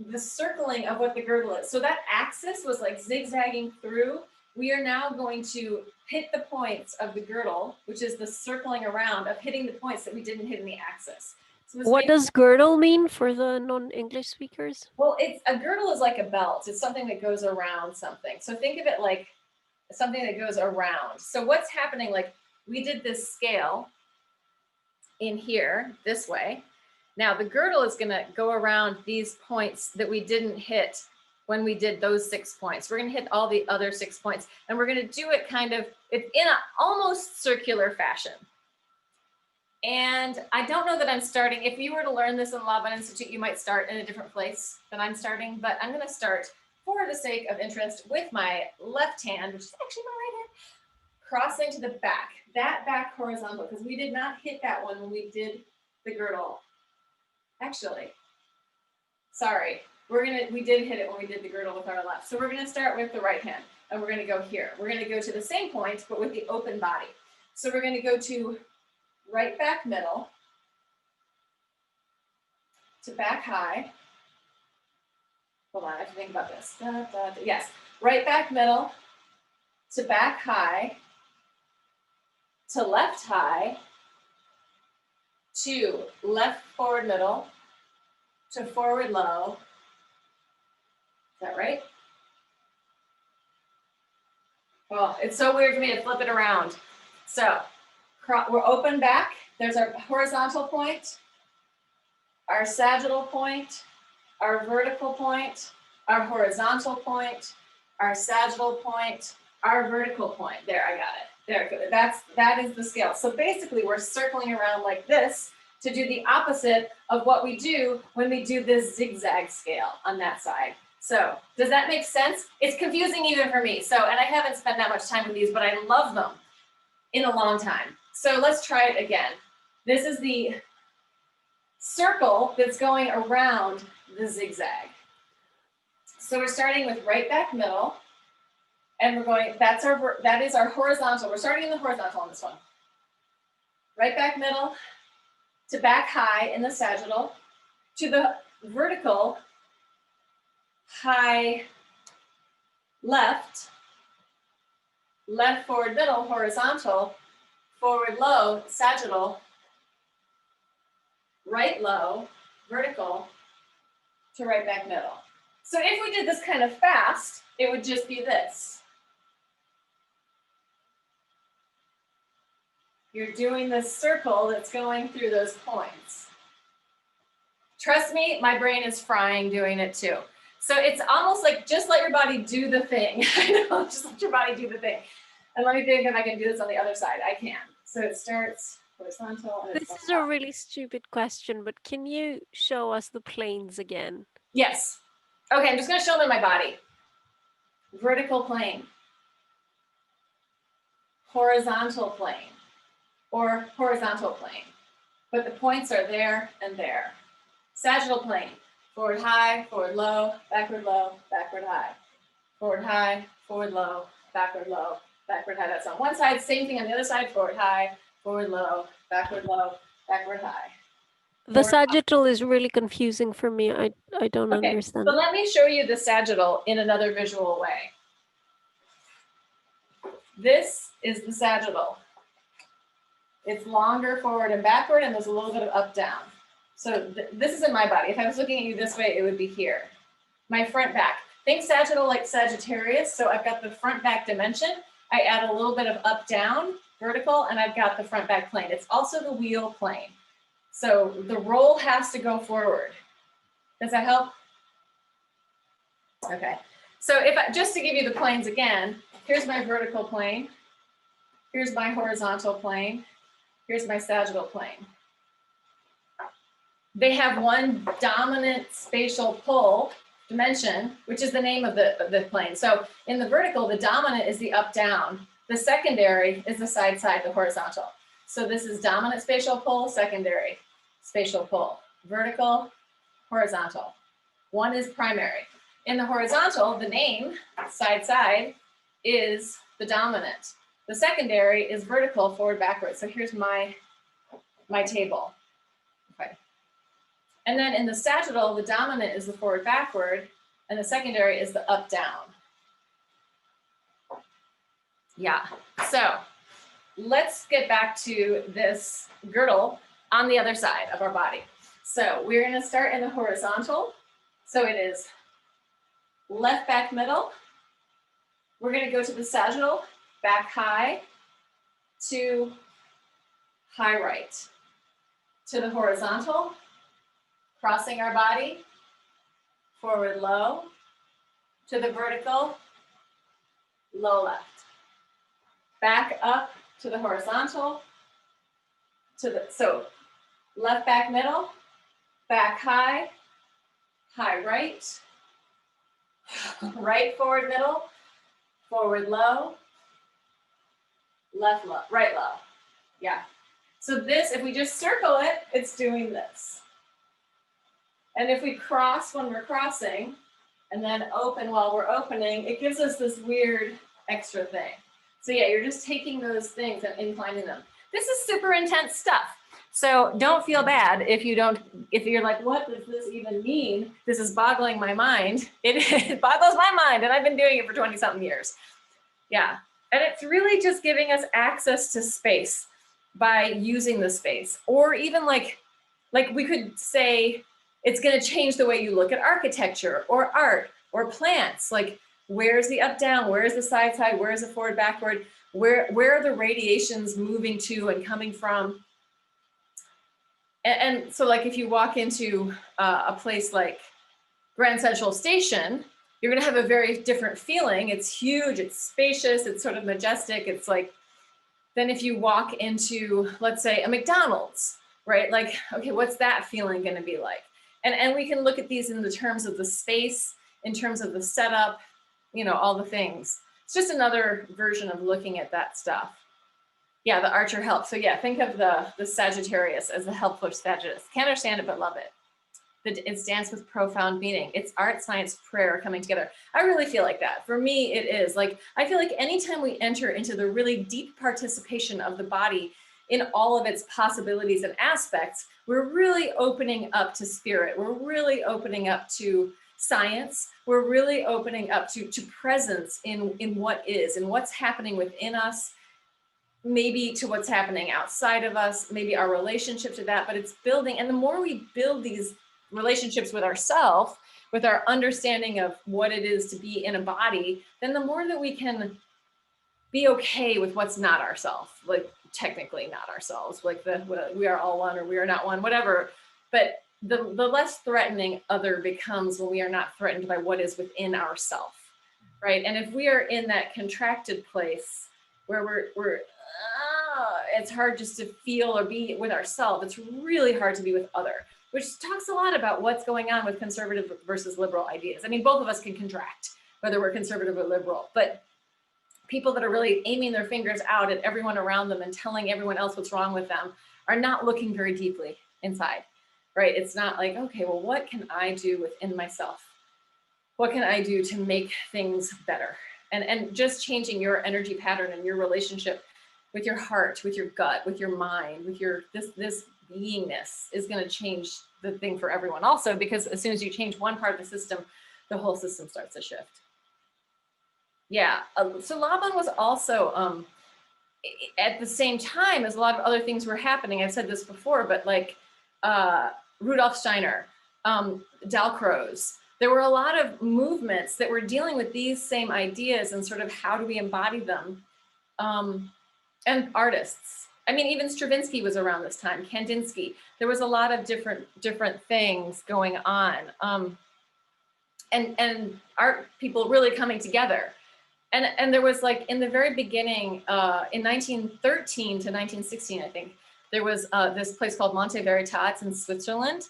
A: the circling of what the girdle is. So that axis was like zigzagging through. We are now going to hit the points of the girdle, which is the circling around of hitting the points that we didn't hit in the axis. So
F: what does girdle mean for the non-English speakers?
A: Well, a girdle is like a belt. It's something that goes around something. So think of it like something that goes around. So what's happening, like we did this scale in here this way. Now the girdle is going to go around these points that we didn't hit when we did those 6 points. We're going to hit all the other 6 points, and we're going to do it kind of in an almost circular fashion. And I don't know that I'm starting, if you were to learn this in Laban Institute, you might start in a different place than I'm starting, but I'm going to start for the sake of interest with my left hand, which is actually my right hand, crossing to the back, that back horizontal, because we did not hit that one when we did the girdle. Actually, sorry, we did hit it when we did the girdle with our left. So we're going to start with the right hand, and we're going to go here. We're going to go to the same point, but with the open body. So we're going to go to right back middle, to back high. Hold on, I have to think about this. Da, da, da. Yes, right back middle, to back high, to left high, to left forward middle, to forward low. Is that right? Well, it's so weird for me to flip it around. So we're open back. There's our horizontal point, our sagittal point, our vertical point, our horizontal point, our sagittal point, our vertical point. There, I got it. There, good. That is the scale. So basically we're circling around like this to do the opposite of what we do when we do this zigzag scale on that side. So does that make sense? It's confusing even for me. So, and I haven't spent that much time with these, but I love them in a long time. So let's try it again. This is the circle that's going around the zigzag. So we're starting with right back middle, and we're going, that is our horizontal. We're starting in the horizontal on this one. Right back middle, to back high in the sagittal, to the vertical, high left, left forward middle, horizontal, forward low, sagittal, right low, vertical to right back middle. So if we did this kind of fast, it would just be this. You're doing this circle that's going through those points. Trust me, my brain is frying doing it too. So it's almost like just let your body do the thing. I know, just let your body do the thing. And let me think if I can do this on the other side. I can. So it starts horizontal. And
F: This is a really stupid question, but can you show us the planes again?
A: Yes. Okay, I'm just going to show them in my body. Vertical plane. Horizontal plane. Or horizontal plane. But the points are there and there. Sagittal plane. Forward high, forward low, backward high. Forward high, forward low, backward high. That's on one side. Same thing on the other side. Forward high, forward low, backward high.
F: The sagittal is really confusing for me. I don't
A: Okay,
F: understand.
A: so let me show you the sagittal in another visual way. This is the sagittal. It's longer forward and backward, and there's a little bit of up down. So this is in my body. If I was looking at you this way, it would be here. My front back. Think sagittal like Sagittarius. So I've got the front back dimension. I add a little bit of up down, vertical, and I've got the front back plane. It's also the wheel plane. So the roll has to go forward. Does that help? Okay. So just to give you the planes again, here's my vertical plane. Here's my horizontal plane. Here's my sagittal plane. They have one dominant spatial pull dimension, which is the name of the plane. So in the vertical, the dominant is the up down. The secondary is the side the horizontal. So this is dominant spatial pull, secondary spatial pull, vertical, horizontal. One is primary. In the horizontal, the name side is the dominant. The secondary is vertical, forward, backward. So here's my table. Okay. And then in the sagittal, the dominant is the forward, backward, and the secondary is the up, down. Yeah. So let's get back to this girdle on the other side of our body. So we're going to start in the horizontal. So it is left back middle. We're going to go to the sagittal, back high to high right. To the horizontal, crossing our body, forward low. To the vertical, low left. Back up to the horizontal, so left back middle, back high, high right, right forward middle, forward low, left low, right low. Yeah. So this, if we just circle it, it's doing this. And if we cross when we're crossing, and then open while we're opening, it gives us this weird extra thing. So yeah, you're just taking those things and inclining them. This is super intense stuff. So don't feel bad if you're like, what does this even mean? This is boggling my mind. It boggles my mind, and I've been doing it for 20 something years. Yeah, and it's really just giving us access to space by using the space. Or even like we could say, it's gonna change the way you look at architecture or art or plants. Like, where's the up down? Where's the side, where's the forward backward? Where are the radiations moving to and coming from? And so like if you walk into a place like Grand Central Station, you're gonna have a very different feeling. It's huge, it's spacious, it's sort of majestic. It's like, then if you walk into, let's say, a McDonald's, right? Like, okay, what's that feeling gonna be like? And we can look at these in the terms of the space, in terms of the setup, you know, all the things. It's just another version of looking at that stuff. Yeah, the archer helps. So yeah, think of the Sagittarius as the helpful Sagittarius. Can't understand it, but love it. It's dance with profound meaning. It's art, science, prayer coming together. I really feel like that. For me, it is. Like, I feel like anytime we enter into the really deep participation of the body in all of its possibilities and aspects, we're really opening up to spirit. We're really opening up to science. We're really opening up to presence in what is and what's happening within us, maybe to what's happening outside of us, maybe our relationship to that, but it's building. And the more we build these relationships with ourselves, with our understanding of what it is to be in a body, then the more that we can be okay with what's not ourselves, like technically not ourselves, like we are all one or we are not one, whatever. But the less threatening other becomes when we are not threatened by what is within ourself, right? And if we are in that contracted place where it's hard just to feel or be with ourselves, it's really hard to be with other, which talks a lot about what's going on with conservative versus liberal ideas. I mean, both of us can contract, whether we're conservative or liberal, but people that are really aiming their fingers out at everyone around them and telling everyone else what's wrong with them are not looking very deeply inside, right? It's not like, okay, well, what can I do within myself? What can I do to make things better? And just changing your energy pattern and your relationship with your heart, with your gut, with your mind, with your this beingness is going to change the thing for everyone also, because as soon as you change one part of the system, the whole system starts to shift. Yeah, so Laban was also at the same time as a lot of other things were happening. I've said this before, but like Rudolf Steiner, Dalcroze, there were a lot of movements that were dealing with these same ideas and sort of how do we embody them, and artists. I mean, even Stravinsky was around this time, Kandinsky. There was a lot of different things going on, and art people really coming together. And there was like in the very beginning, in 1913 to 1916, I think, there was this place called Monte Veritas in Switzerland.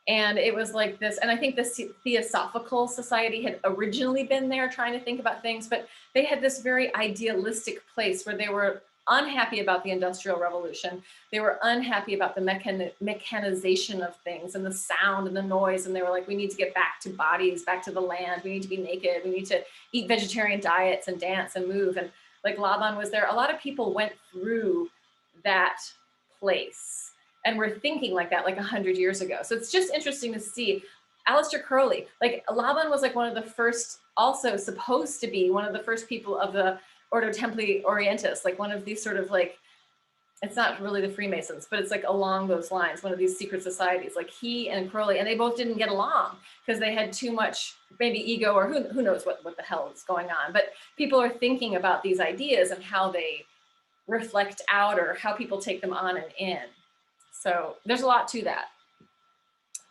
A: And it was like this, and I think the Theosophical Society had originally been there trying to think about things, but they had this very idealistic place where they were unhappy about the Industrial Revolution. They were unhappy about the mechanization of things and the sound and the noise. And they were like, we need to get back to bodies, back to the land. We need to be naked. We need to eat vegetarian diets and dance and move. And like Laban was there. A lot of people went through that place and were thinking like that, like 100 years ago. So it's just interesting to see. Aleister Crowley, like Laban was like one of the first, also supposed to be one of the first people of the Ordo Templi Orientis, like one of these sort of like, it's not really the Freemasons, but it's like along those lines, one of these secret societies, like he and Crowley, and they both didn't get along because they had too much maybe ego or who knows what the hell is going on. But people are thinking about these ideas and how they reflect out or how people take them on and in. So there's a lot to that.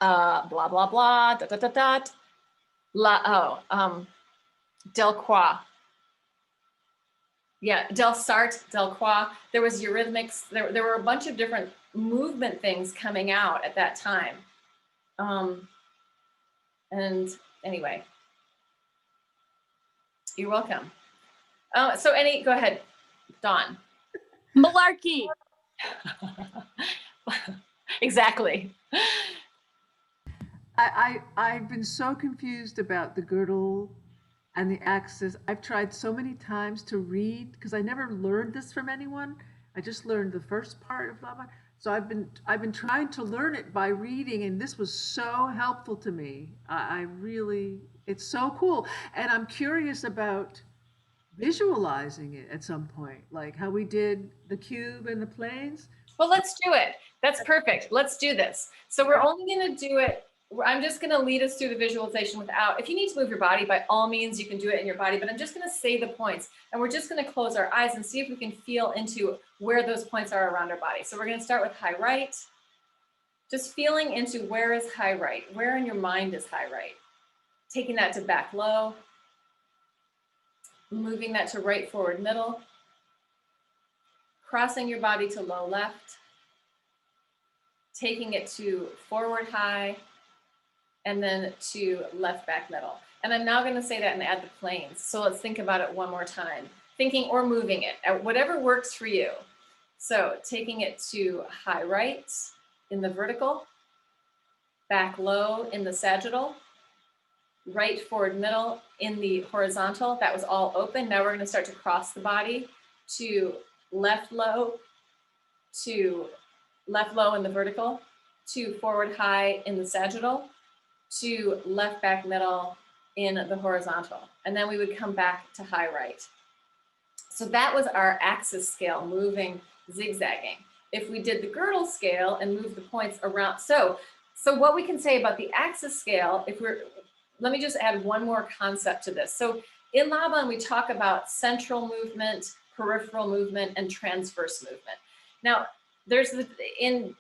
A: Blah, blah, blah, dot, dot, dot, dot. Delacroix. Yeah, Delsarte, Delacroix. There was Eurythmics. There were a bunch of different movement things coming out at that time. And anyway, you're welcome. So go ahead, Dawn.
H: Malarkey.
A: Exactly.
C: I've been so confused about the girdle and the axis. I've tried so many times to read because I never learned this from anyone. I just learned the first part of blah blah. So I've been trying to learn it by reading, and this was so helpful to me. I really, it's so cool, and I'm curious about visualizing it at some point, like how we did the cube and the planes.
A: Well, let's do it. That's perfect. Let's do this. So we're only going to do it. I'm just going to lead us through the visualization without, if you need to move your body, by all means, you can do it in your body, but I'm just going to say the points, and we're just going to close our eyes and see if we can feel into where those points are around our body. So we're going to start with high right, just feeling into where is high right, where in your mind is high right, taking that to back low, moving that to right forward middle, crossing your body to low left, taking it to forward high, and then to left back middle. And I'm now going to say that and add the planes. So let's think about it one more time, thinking or moving it, whatever works for you. So taking it to high right in the vertical, back low in the sagittal, right forward middle in the horizontal. That was all open. Now we're going to start to cross the body to left low in the vertical, to forward high in the sagittal, to left back middle in the horizontal. And then we would come back to high right. So that was our axis scale, moving, zigzagging. If we did the girdle scale and moved the points around, so So what we can say about the axis scale, let me just add one more concept to this. So in Laban, we talk about central movement, peripheral movement, and transverse movement. Now, there's in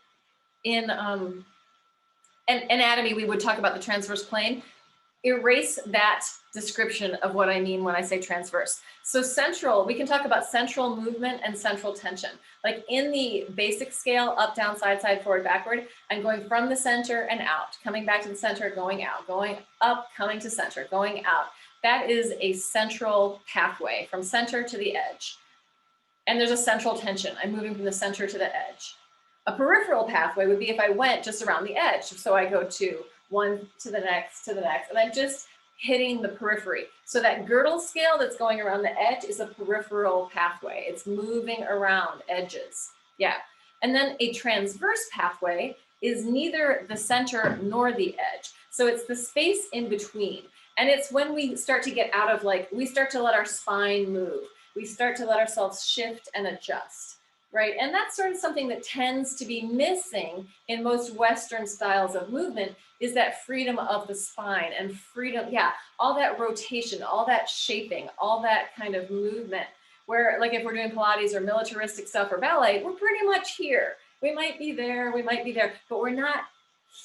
A: anatomy, we would talk about the transverse plane. Erase that description of what I mean when I say transverse. So central, we can talk about central movement and central tension. Like in the basic scale, up, down, side, side, forward, backward, I'm going from the center and out, coming back to the center, going out, going up, coming to center, going out. That is a central pathway from center to the edge. And there's a central tension. I'm moving from the center to the edge. A peripheral pathway would be if I went just around the edge. So I go to one to the next, and I'm just hitting the periphery. So that girdle scale that's going around the edge is a peripheral pathway. It's moving around edges. Yeah. And then a transverse pathway is neither the center nor the edge. So it's the space in between. And it's when we start to get out of we start to let our spine move. We start to let ourselves shift and adjust. Right. And that's sort of something that tends to be missing in most Western styles of movement, is that freedom of the spine and freedom. Yeah. All that rotation, all that shaping, all that kind of movement, where like if we're doing Pilates or militaristic stuff or ballet, we're pretty much here. We might be there, but we're not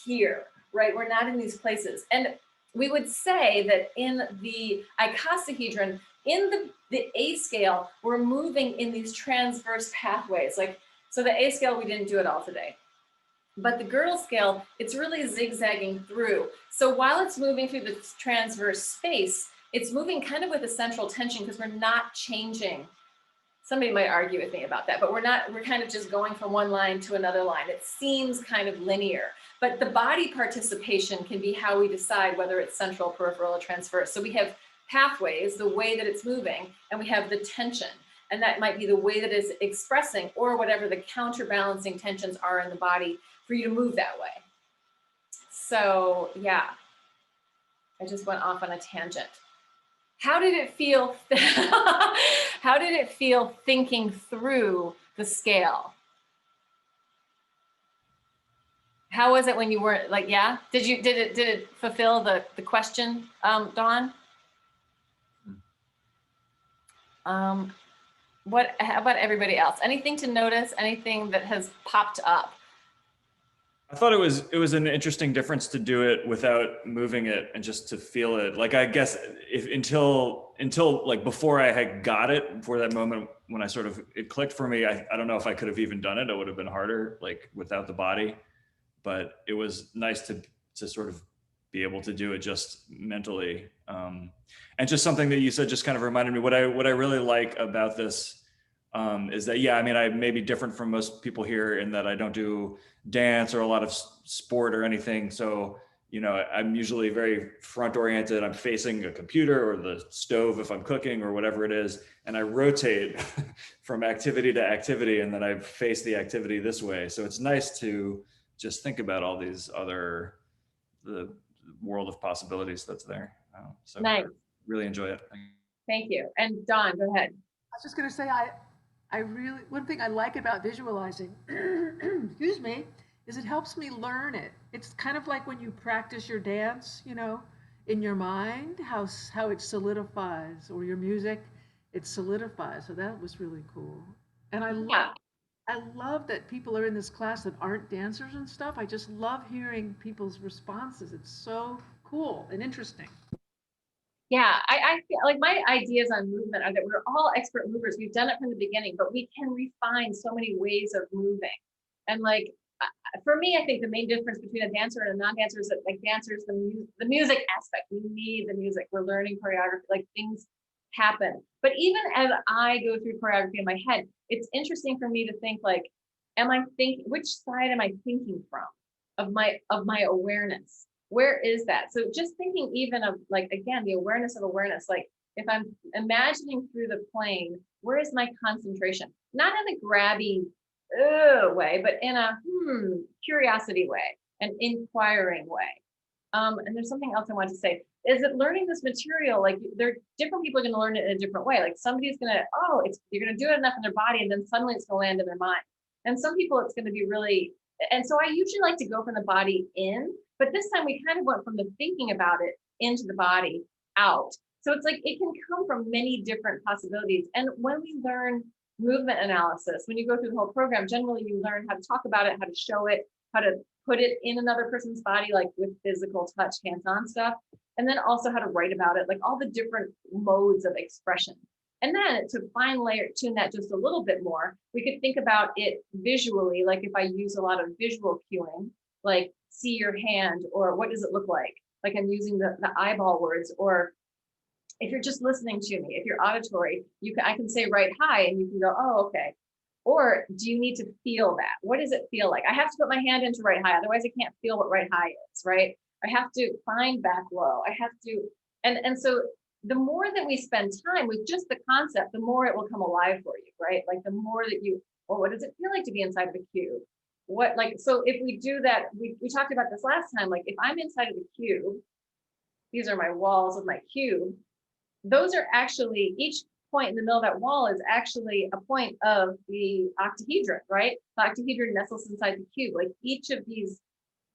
A: here. Right. We're not in these places. And we would say that in the icosahedron, in the A scale, we're moving in these transverse pathways. So the A scale, we didn't do it all today. But the girdle scale, it's really zigzagging through. So while it's moving through the transverse space, it's moving kind of with a central tension because we're not changing. Somebody might argue with me about that, but we're kind of just going from one line to another line. It seems kind of linear, but the body participation can be how we decide whether it's central, peripheral, or transverse. So we have pathways, the way that it's moving, and we have the tension. And that might be the way that it's expressing, or whatever the counterbalancing tensions are in the body for you to move that way. So yeah, I just went off on a tangent. How did it feel? How did it feel thinking through the scale? How was it when you weren't yeah? Did it fulfill the question, Dawn? How about everybody else? Anything to notice? Anything that has popped up?
G: I thought it was an interesting difference to do it without moving it and just to feel it. Like, I guess until like before I had got it, before that moment when it clicked for me, I don't know if I could have even done it. It would have been harder, like without the body, but it was nice to sort of be able to do it just mentally. And just something that you said just kind of reminded me, what I really like about this is that, yeah, I mean, I may be different from most people here in that I don't do dance or a lot of sport or anything. So, I'm usually very front oriented. I'm facing a computer or the stove if I'm cooking or whatever it is. And I rotate from activity to activity, and then I face the activity this way. So it's nice to just think about all these the world of possibilities that's there. So nice. Really enjoy it.
A: Thank you. And Dawn, go ahead.
C: I was just going to say, one thing I like about visualizing, excuse me, is it helps me learn it. It's kind of like when you practice your dance, in your mind, how it solidifies, or your music, it solidifies. So that was really cool. And I love that people are in this class that aren't dancers and stuff. I just love hearing people's responses. It's so cool and interesting.
A: Yeah, I feel like my ideas on movement are that we're all expert movers. We've done it from the beginning, but we can refine so many ways of moving. And for me, I think the main difference between a dancer and a non-dancer is that dancers, the music aspect, we need the music. We're learning choreography, things happen. But even as I go through choreography in my head, it's interesting for me to think which side am I thinking from of my awareness? Where is that? So just thinking even of again, the awareness of awareness, if I'm imagining through the plane, where is my concentration? Not in a grabby way, but in a curiosity way, an inquiring way. And there's something else I want to say. Is it learning this material? Different people are going to learn it in a different way. Somebody's going to, you're going to do it enough in their body, and then suddenly it's going to land in their mind. And some people, it's going to be really And so I usually like to go from the body in, but this time we kind of went from the thinking about it into the body out. So it's like it can come from many different possibilities. And when we learn movement analysis, when you go through the whole program, generally you learn how to talk about it, how to show it, how to put it in another person's body, like with physical touch, hands-on stuff, and then also how to write about it, like all the different modes of expression. And then to fine layer tune that just a little bit more, we could think about it visually, like if I use a lot of visual cueing, like see your hand, or what does it look like I'm using the eyeball words, or if you're just listening to me, if you're auditory, I can say right hi, and you can go, oh, okay. Or do you need to feel that? What does it feel like? I have to put my hand into right high, otherwise I can't feel what right high is, right? I have to find back low. I have to, and so the more that we spend time with just the concept, the more it will come alive for you, right? Like the more that you, well, what does it feel like to be inside of a cube? What, like, so if we do that, we talked about this last time, like if I'm inside of the cube, these are my walls of my cube, those are actually, each point in the middle of that wall is actually a point of the octahedron, right? The octahedron nestles inside the cube. Like each of these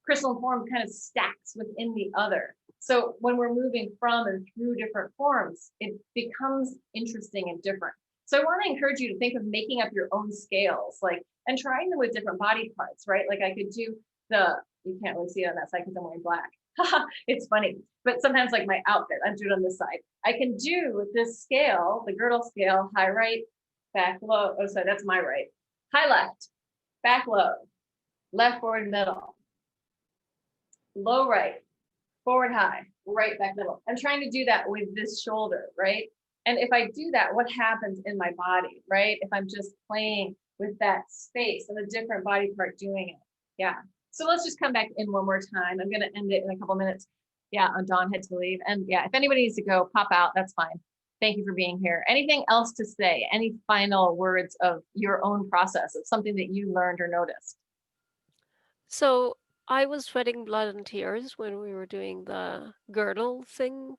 A: crystalline forms kind of stacks within the other. So when we're moving from and through different forms, it becomes interesting and different. So I want to encourage you to think of making up your own scales, like, and trying them with different body parts, right? Like I could do you can't really see it on that side because I'm wearing black. It's funny, but sometimes like my outfit, I do it on this side. I can do this scale, the girdle scale, high right, back low. Oh, sorry, that's my right. High left, back low, left forward middle, low right, forward high, right back middle. I'm trying to do that with this shoulder, right? And if I do that, what happens in my body, right? If I'm just playing with that space and a different body part doing it. Yeah. So let's just come back in one more time. I'm going to end it in a couple minutes. Yeah, Dawn had to leave. And yeah, if anybody needs to go, pop out, that's fine. Thank you for being here. Anything else to say? Any final words of your own process of something that you learned or noticed?
F: So I was sweating blood and tears when we were doing the girdle thing,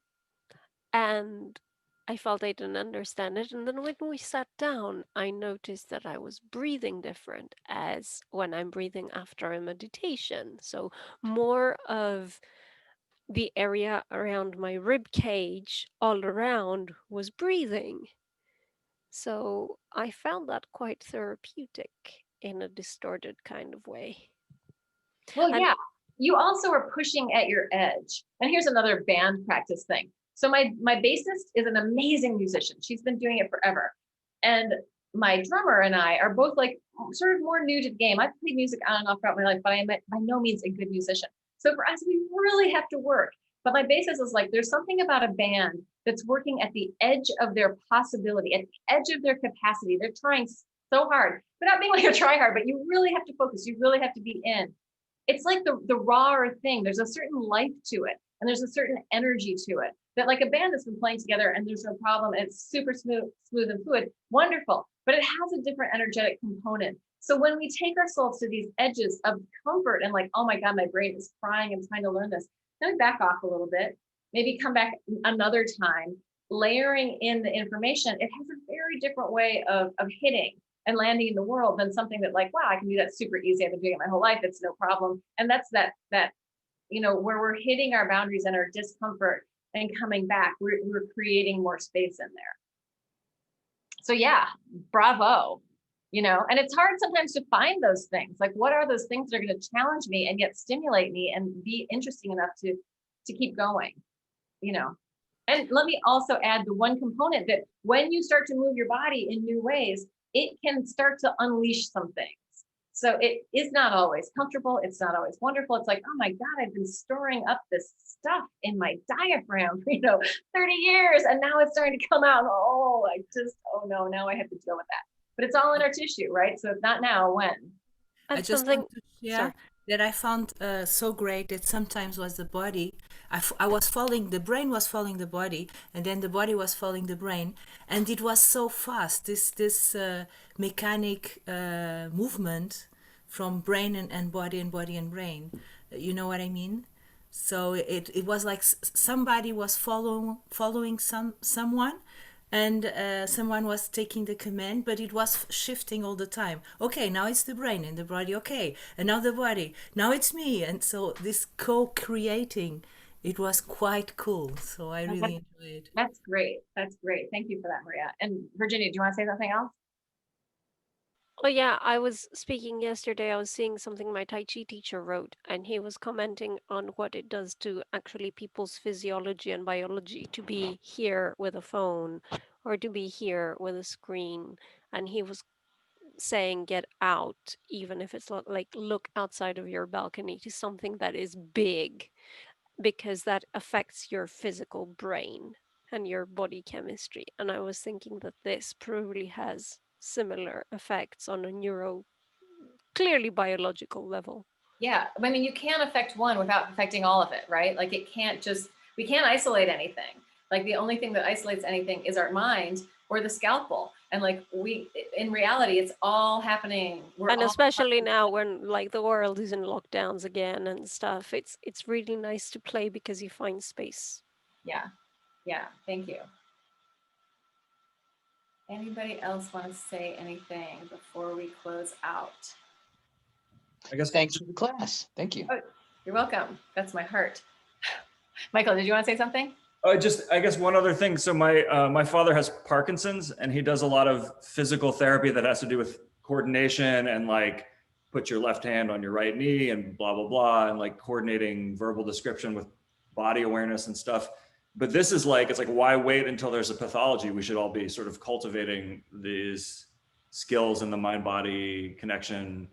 F: and I felt I didn't understand it. And then when we sat down, I noticed that I was breathing different as when I'm breathing after a meditation. So more of the area around my rib cage all around was breathing. So I found that quite therapeutic in a distorted kind of way.
A: Well,
F: And
A: yeah, you also are pushing at your edge. And here's another band practice thing. So my bassist is an amazing musician. She's been doing it forever. And my drummer and I are both like sort of more new to the game. I've played music on and off throughout my life, but I am by no means a good musician. So for us, we really have to work. But my bassist is like, there's something about a band that's working at the edge of their possibility, at the edge of their capacity. They're trying so hard, without being like a try hard, but you really have to focus. You really have to be in. It's like the rawer thing. There's a certain life to it, and there's a certain energy to it that, like a band that's been playing together and there's no problem, and it's super smooth and fluid, wonderful, but it has a different energetic component. So when we take ourselves to these edges of comfort and like, oh my God, my brain is crying, I'm trying to learn this, then we back off a little bit, maybe come back another time, layering in the information. It has a very different way of hitting and landing in the world than something that like, wow, I can do that super easy. I've been doing it my whole life. It's no problem. And that's that, where we're hitting our boundaries and our discomfort and coming back, we're creating more space in there. So yeah, bravo, and it's hard sometimes to find those things. Like, what are those things that are going to challenge me and yet stimulate me and be interesting enough to keep going, And let me also add the one component that when you start to move your body in new ways, it can start to unleash some things. So it is not always comfortable. It's not always wonderful. It's like, oh my God, I've been storing up this stuff in my diaphragm for, 30 years. And now it's starting to come out. Oh no, now I have to deal with that. But it's all in our tissue, right? So if not now, when?
I: I
F: and
I: just
F: something,
I: want to share
F: sorry.
I: that I found so great that sometimes was the body. I was following, the brain was following the body, and then the body was following the brain. And it was so fast, this mechanic movement from brain and body and body and brain. You know what I mean? So it was like somebody was following someone, and someone was taking the command, but it was shifting all the time. Okay, now it's the brain and the body. Okay, and now the body. Now it's me, and so this co-creating, it was quite cool. So I really enjoyed it.
A: That's great. That's great. Thank you for that, Maria. And Virginia, do you want to say something else?
F: Oh yeah, I was speaking yesterday. I was seeing something my Tai Chi teacher wrote, and he was commenting on what it does to actually people's physiology and biology to be here with a phone or to be here with a screen. And he was saying, get out, even if it's like look outside of your balcony to something that is big, because that affects your physical brain and your body chemistry. And I was thinking that this probably has similar effects on a clearly biological level.
A: Yeah, I mean, you can't affect one without affecting all of it, right? Like it can't just, we can't isolate anything. Like the only thing that isolates anything is our mind or the scalpel. And like in reality, it's all happening.
F: And especially now when like the world is in lockdowns again and stuff, it's really nice to play because you find space.
A: Yeah, yeah, thank you. Anybody else want to say anything before we close out?
D: I guess thanks for the class. Thank you.
A: Oh, you're welcome. That's my heart. Michael, did you want to say something?
G: I guess one other thing. So my father has Parkinson's, and he does a lot of physical therapy that has to do with coordination and like put your left hand on your right knee and blah, blah, blah, and like coordinating verbal description with body awareness and stuff. But this is like, it's like, why wait until there's a pathology? We should all be sort of cultivating these skills in the mind-body connection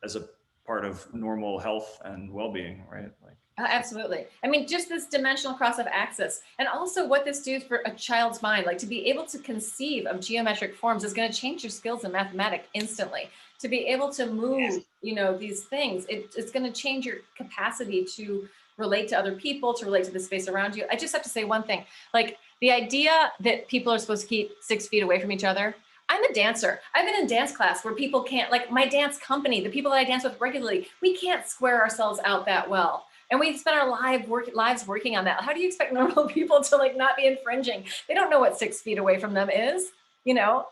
G: as a part of normal health and well-being, right? Like,
A: absolutely. I mean, just this dimensional cross of axis, and also what this does for a child's mind, like to be able to conceive of geometric forms is going to change your skills in mathematics instantly. To be able to move, you know, these things, it's going to change your capacity to relate to other people, to relate to the space around you. I just have to say one thing, like the idea that people are supposed to keep 6 feet away from each other. I'm a dancer. I've been in dance class where people can't, like my dance company, the people that I dance with regularly, we can't square ourselves out that well. And we spend our lives working on that. How do you expect normal people to like not be infringing? They don't know what 6 feet away from them is, you know?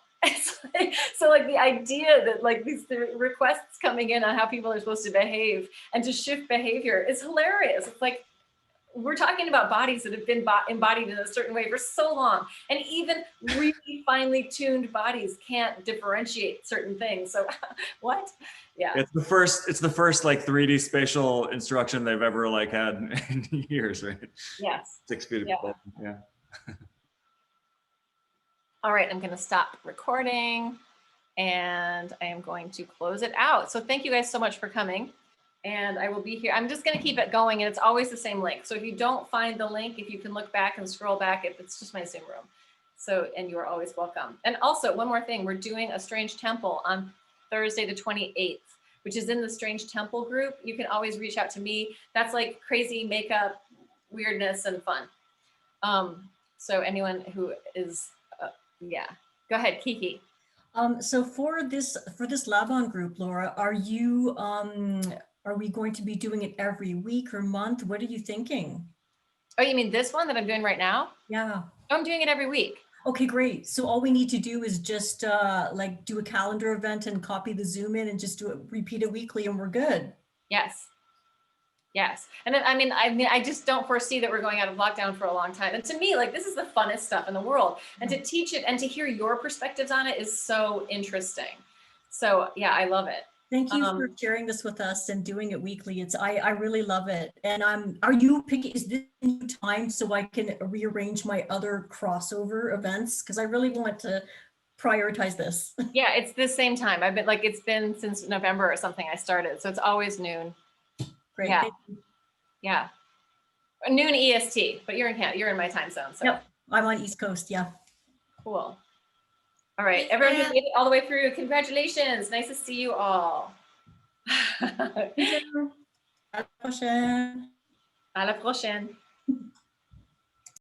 A: So like the idea that like these requests coming in on how people are supposed to behave and to shift behavior is hilarious. It's like, we're talking about bodies that have been embodied in a certain way for so long, and even really finely tuned bodies can't differentiate certain things. So what? Yeah.
G: It's the first like 3D spatial instruction they've ever like had in years, right?
A: Yes.
G: 6 feet.
A: Yeah.
G: Yeah.
A: All right, I'm going to stop recording and I am going to close it out. So thank you guys so much for coming. And I will be here. I'm just going to keep it going, and it's always the same link. So if you don't find the link, if you can look back and scroll back, it's just my Zoom room. So, and you are always welcome. And also one more thing, we're doing a Strange Temple on Thursday, the 28th, which is in the Strange Temple group. You can always reach out to me. That's like crazy makeup, weirdness, and fun. So anyone who is, yeah, go ahead, Kiki.
J: So for this Lab-On group, Laura, are we going to be doing it every week or month? What are you thinking?
A: Oh, you mean this one that I'm doing right now?
J: Yeah.
A: I'm doing it every week.
J: Okay, great. So all we need to do is just like do a calendar event and copy the Zoom in and just do it, repeat it weekly, and we're good.
A: Yes. Yes. And then, I mean, I just don't foresee that we're going out of lockdown for a long time. And to me, like, this is the funnest stuff in the world. And to teach it and to hear your perspectives on it is so interesting. So yeah, I love it.
J: Thank you for sharing this with us and doing it weekly. I really love it. And are you picking, is this new time so I can rearrange my other crossover events? Because I really want to prioritize this.
A: Yeah, it's the same time. I've been like, it's been since November or something I started. So it's always noon.
J: Great.
A: Yeah. Yeah. Noon EST, but you're in Canada, you're in my time zone. So
J: yep, I'm on East Coast. Yeah.
A: Cool. All right, everyone who made it all the way through, congratulations. Nice to see you all.
J: À la prochaine.
A: À la prochaine.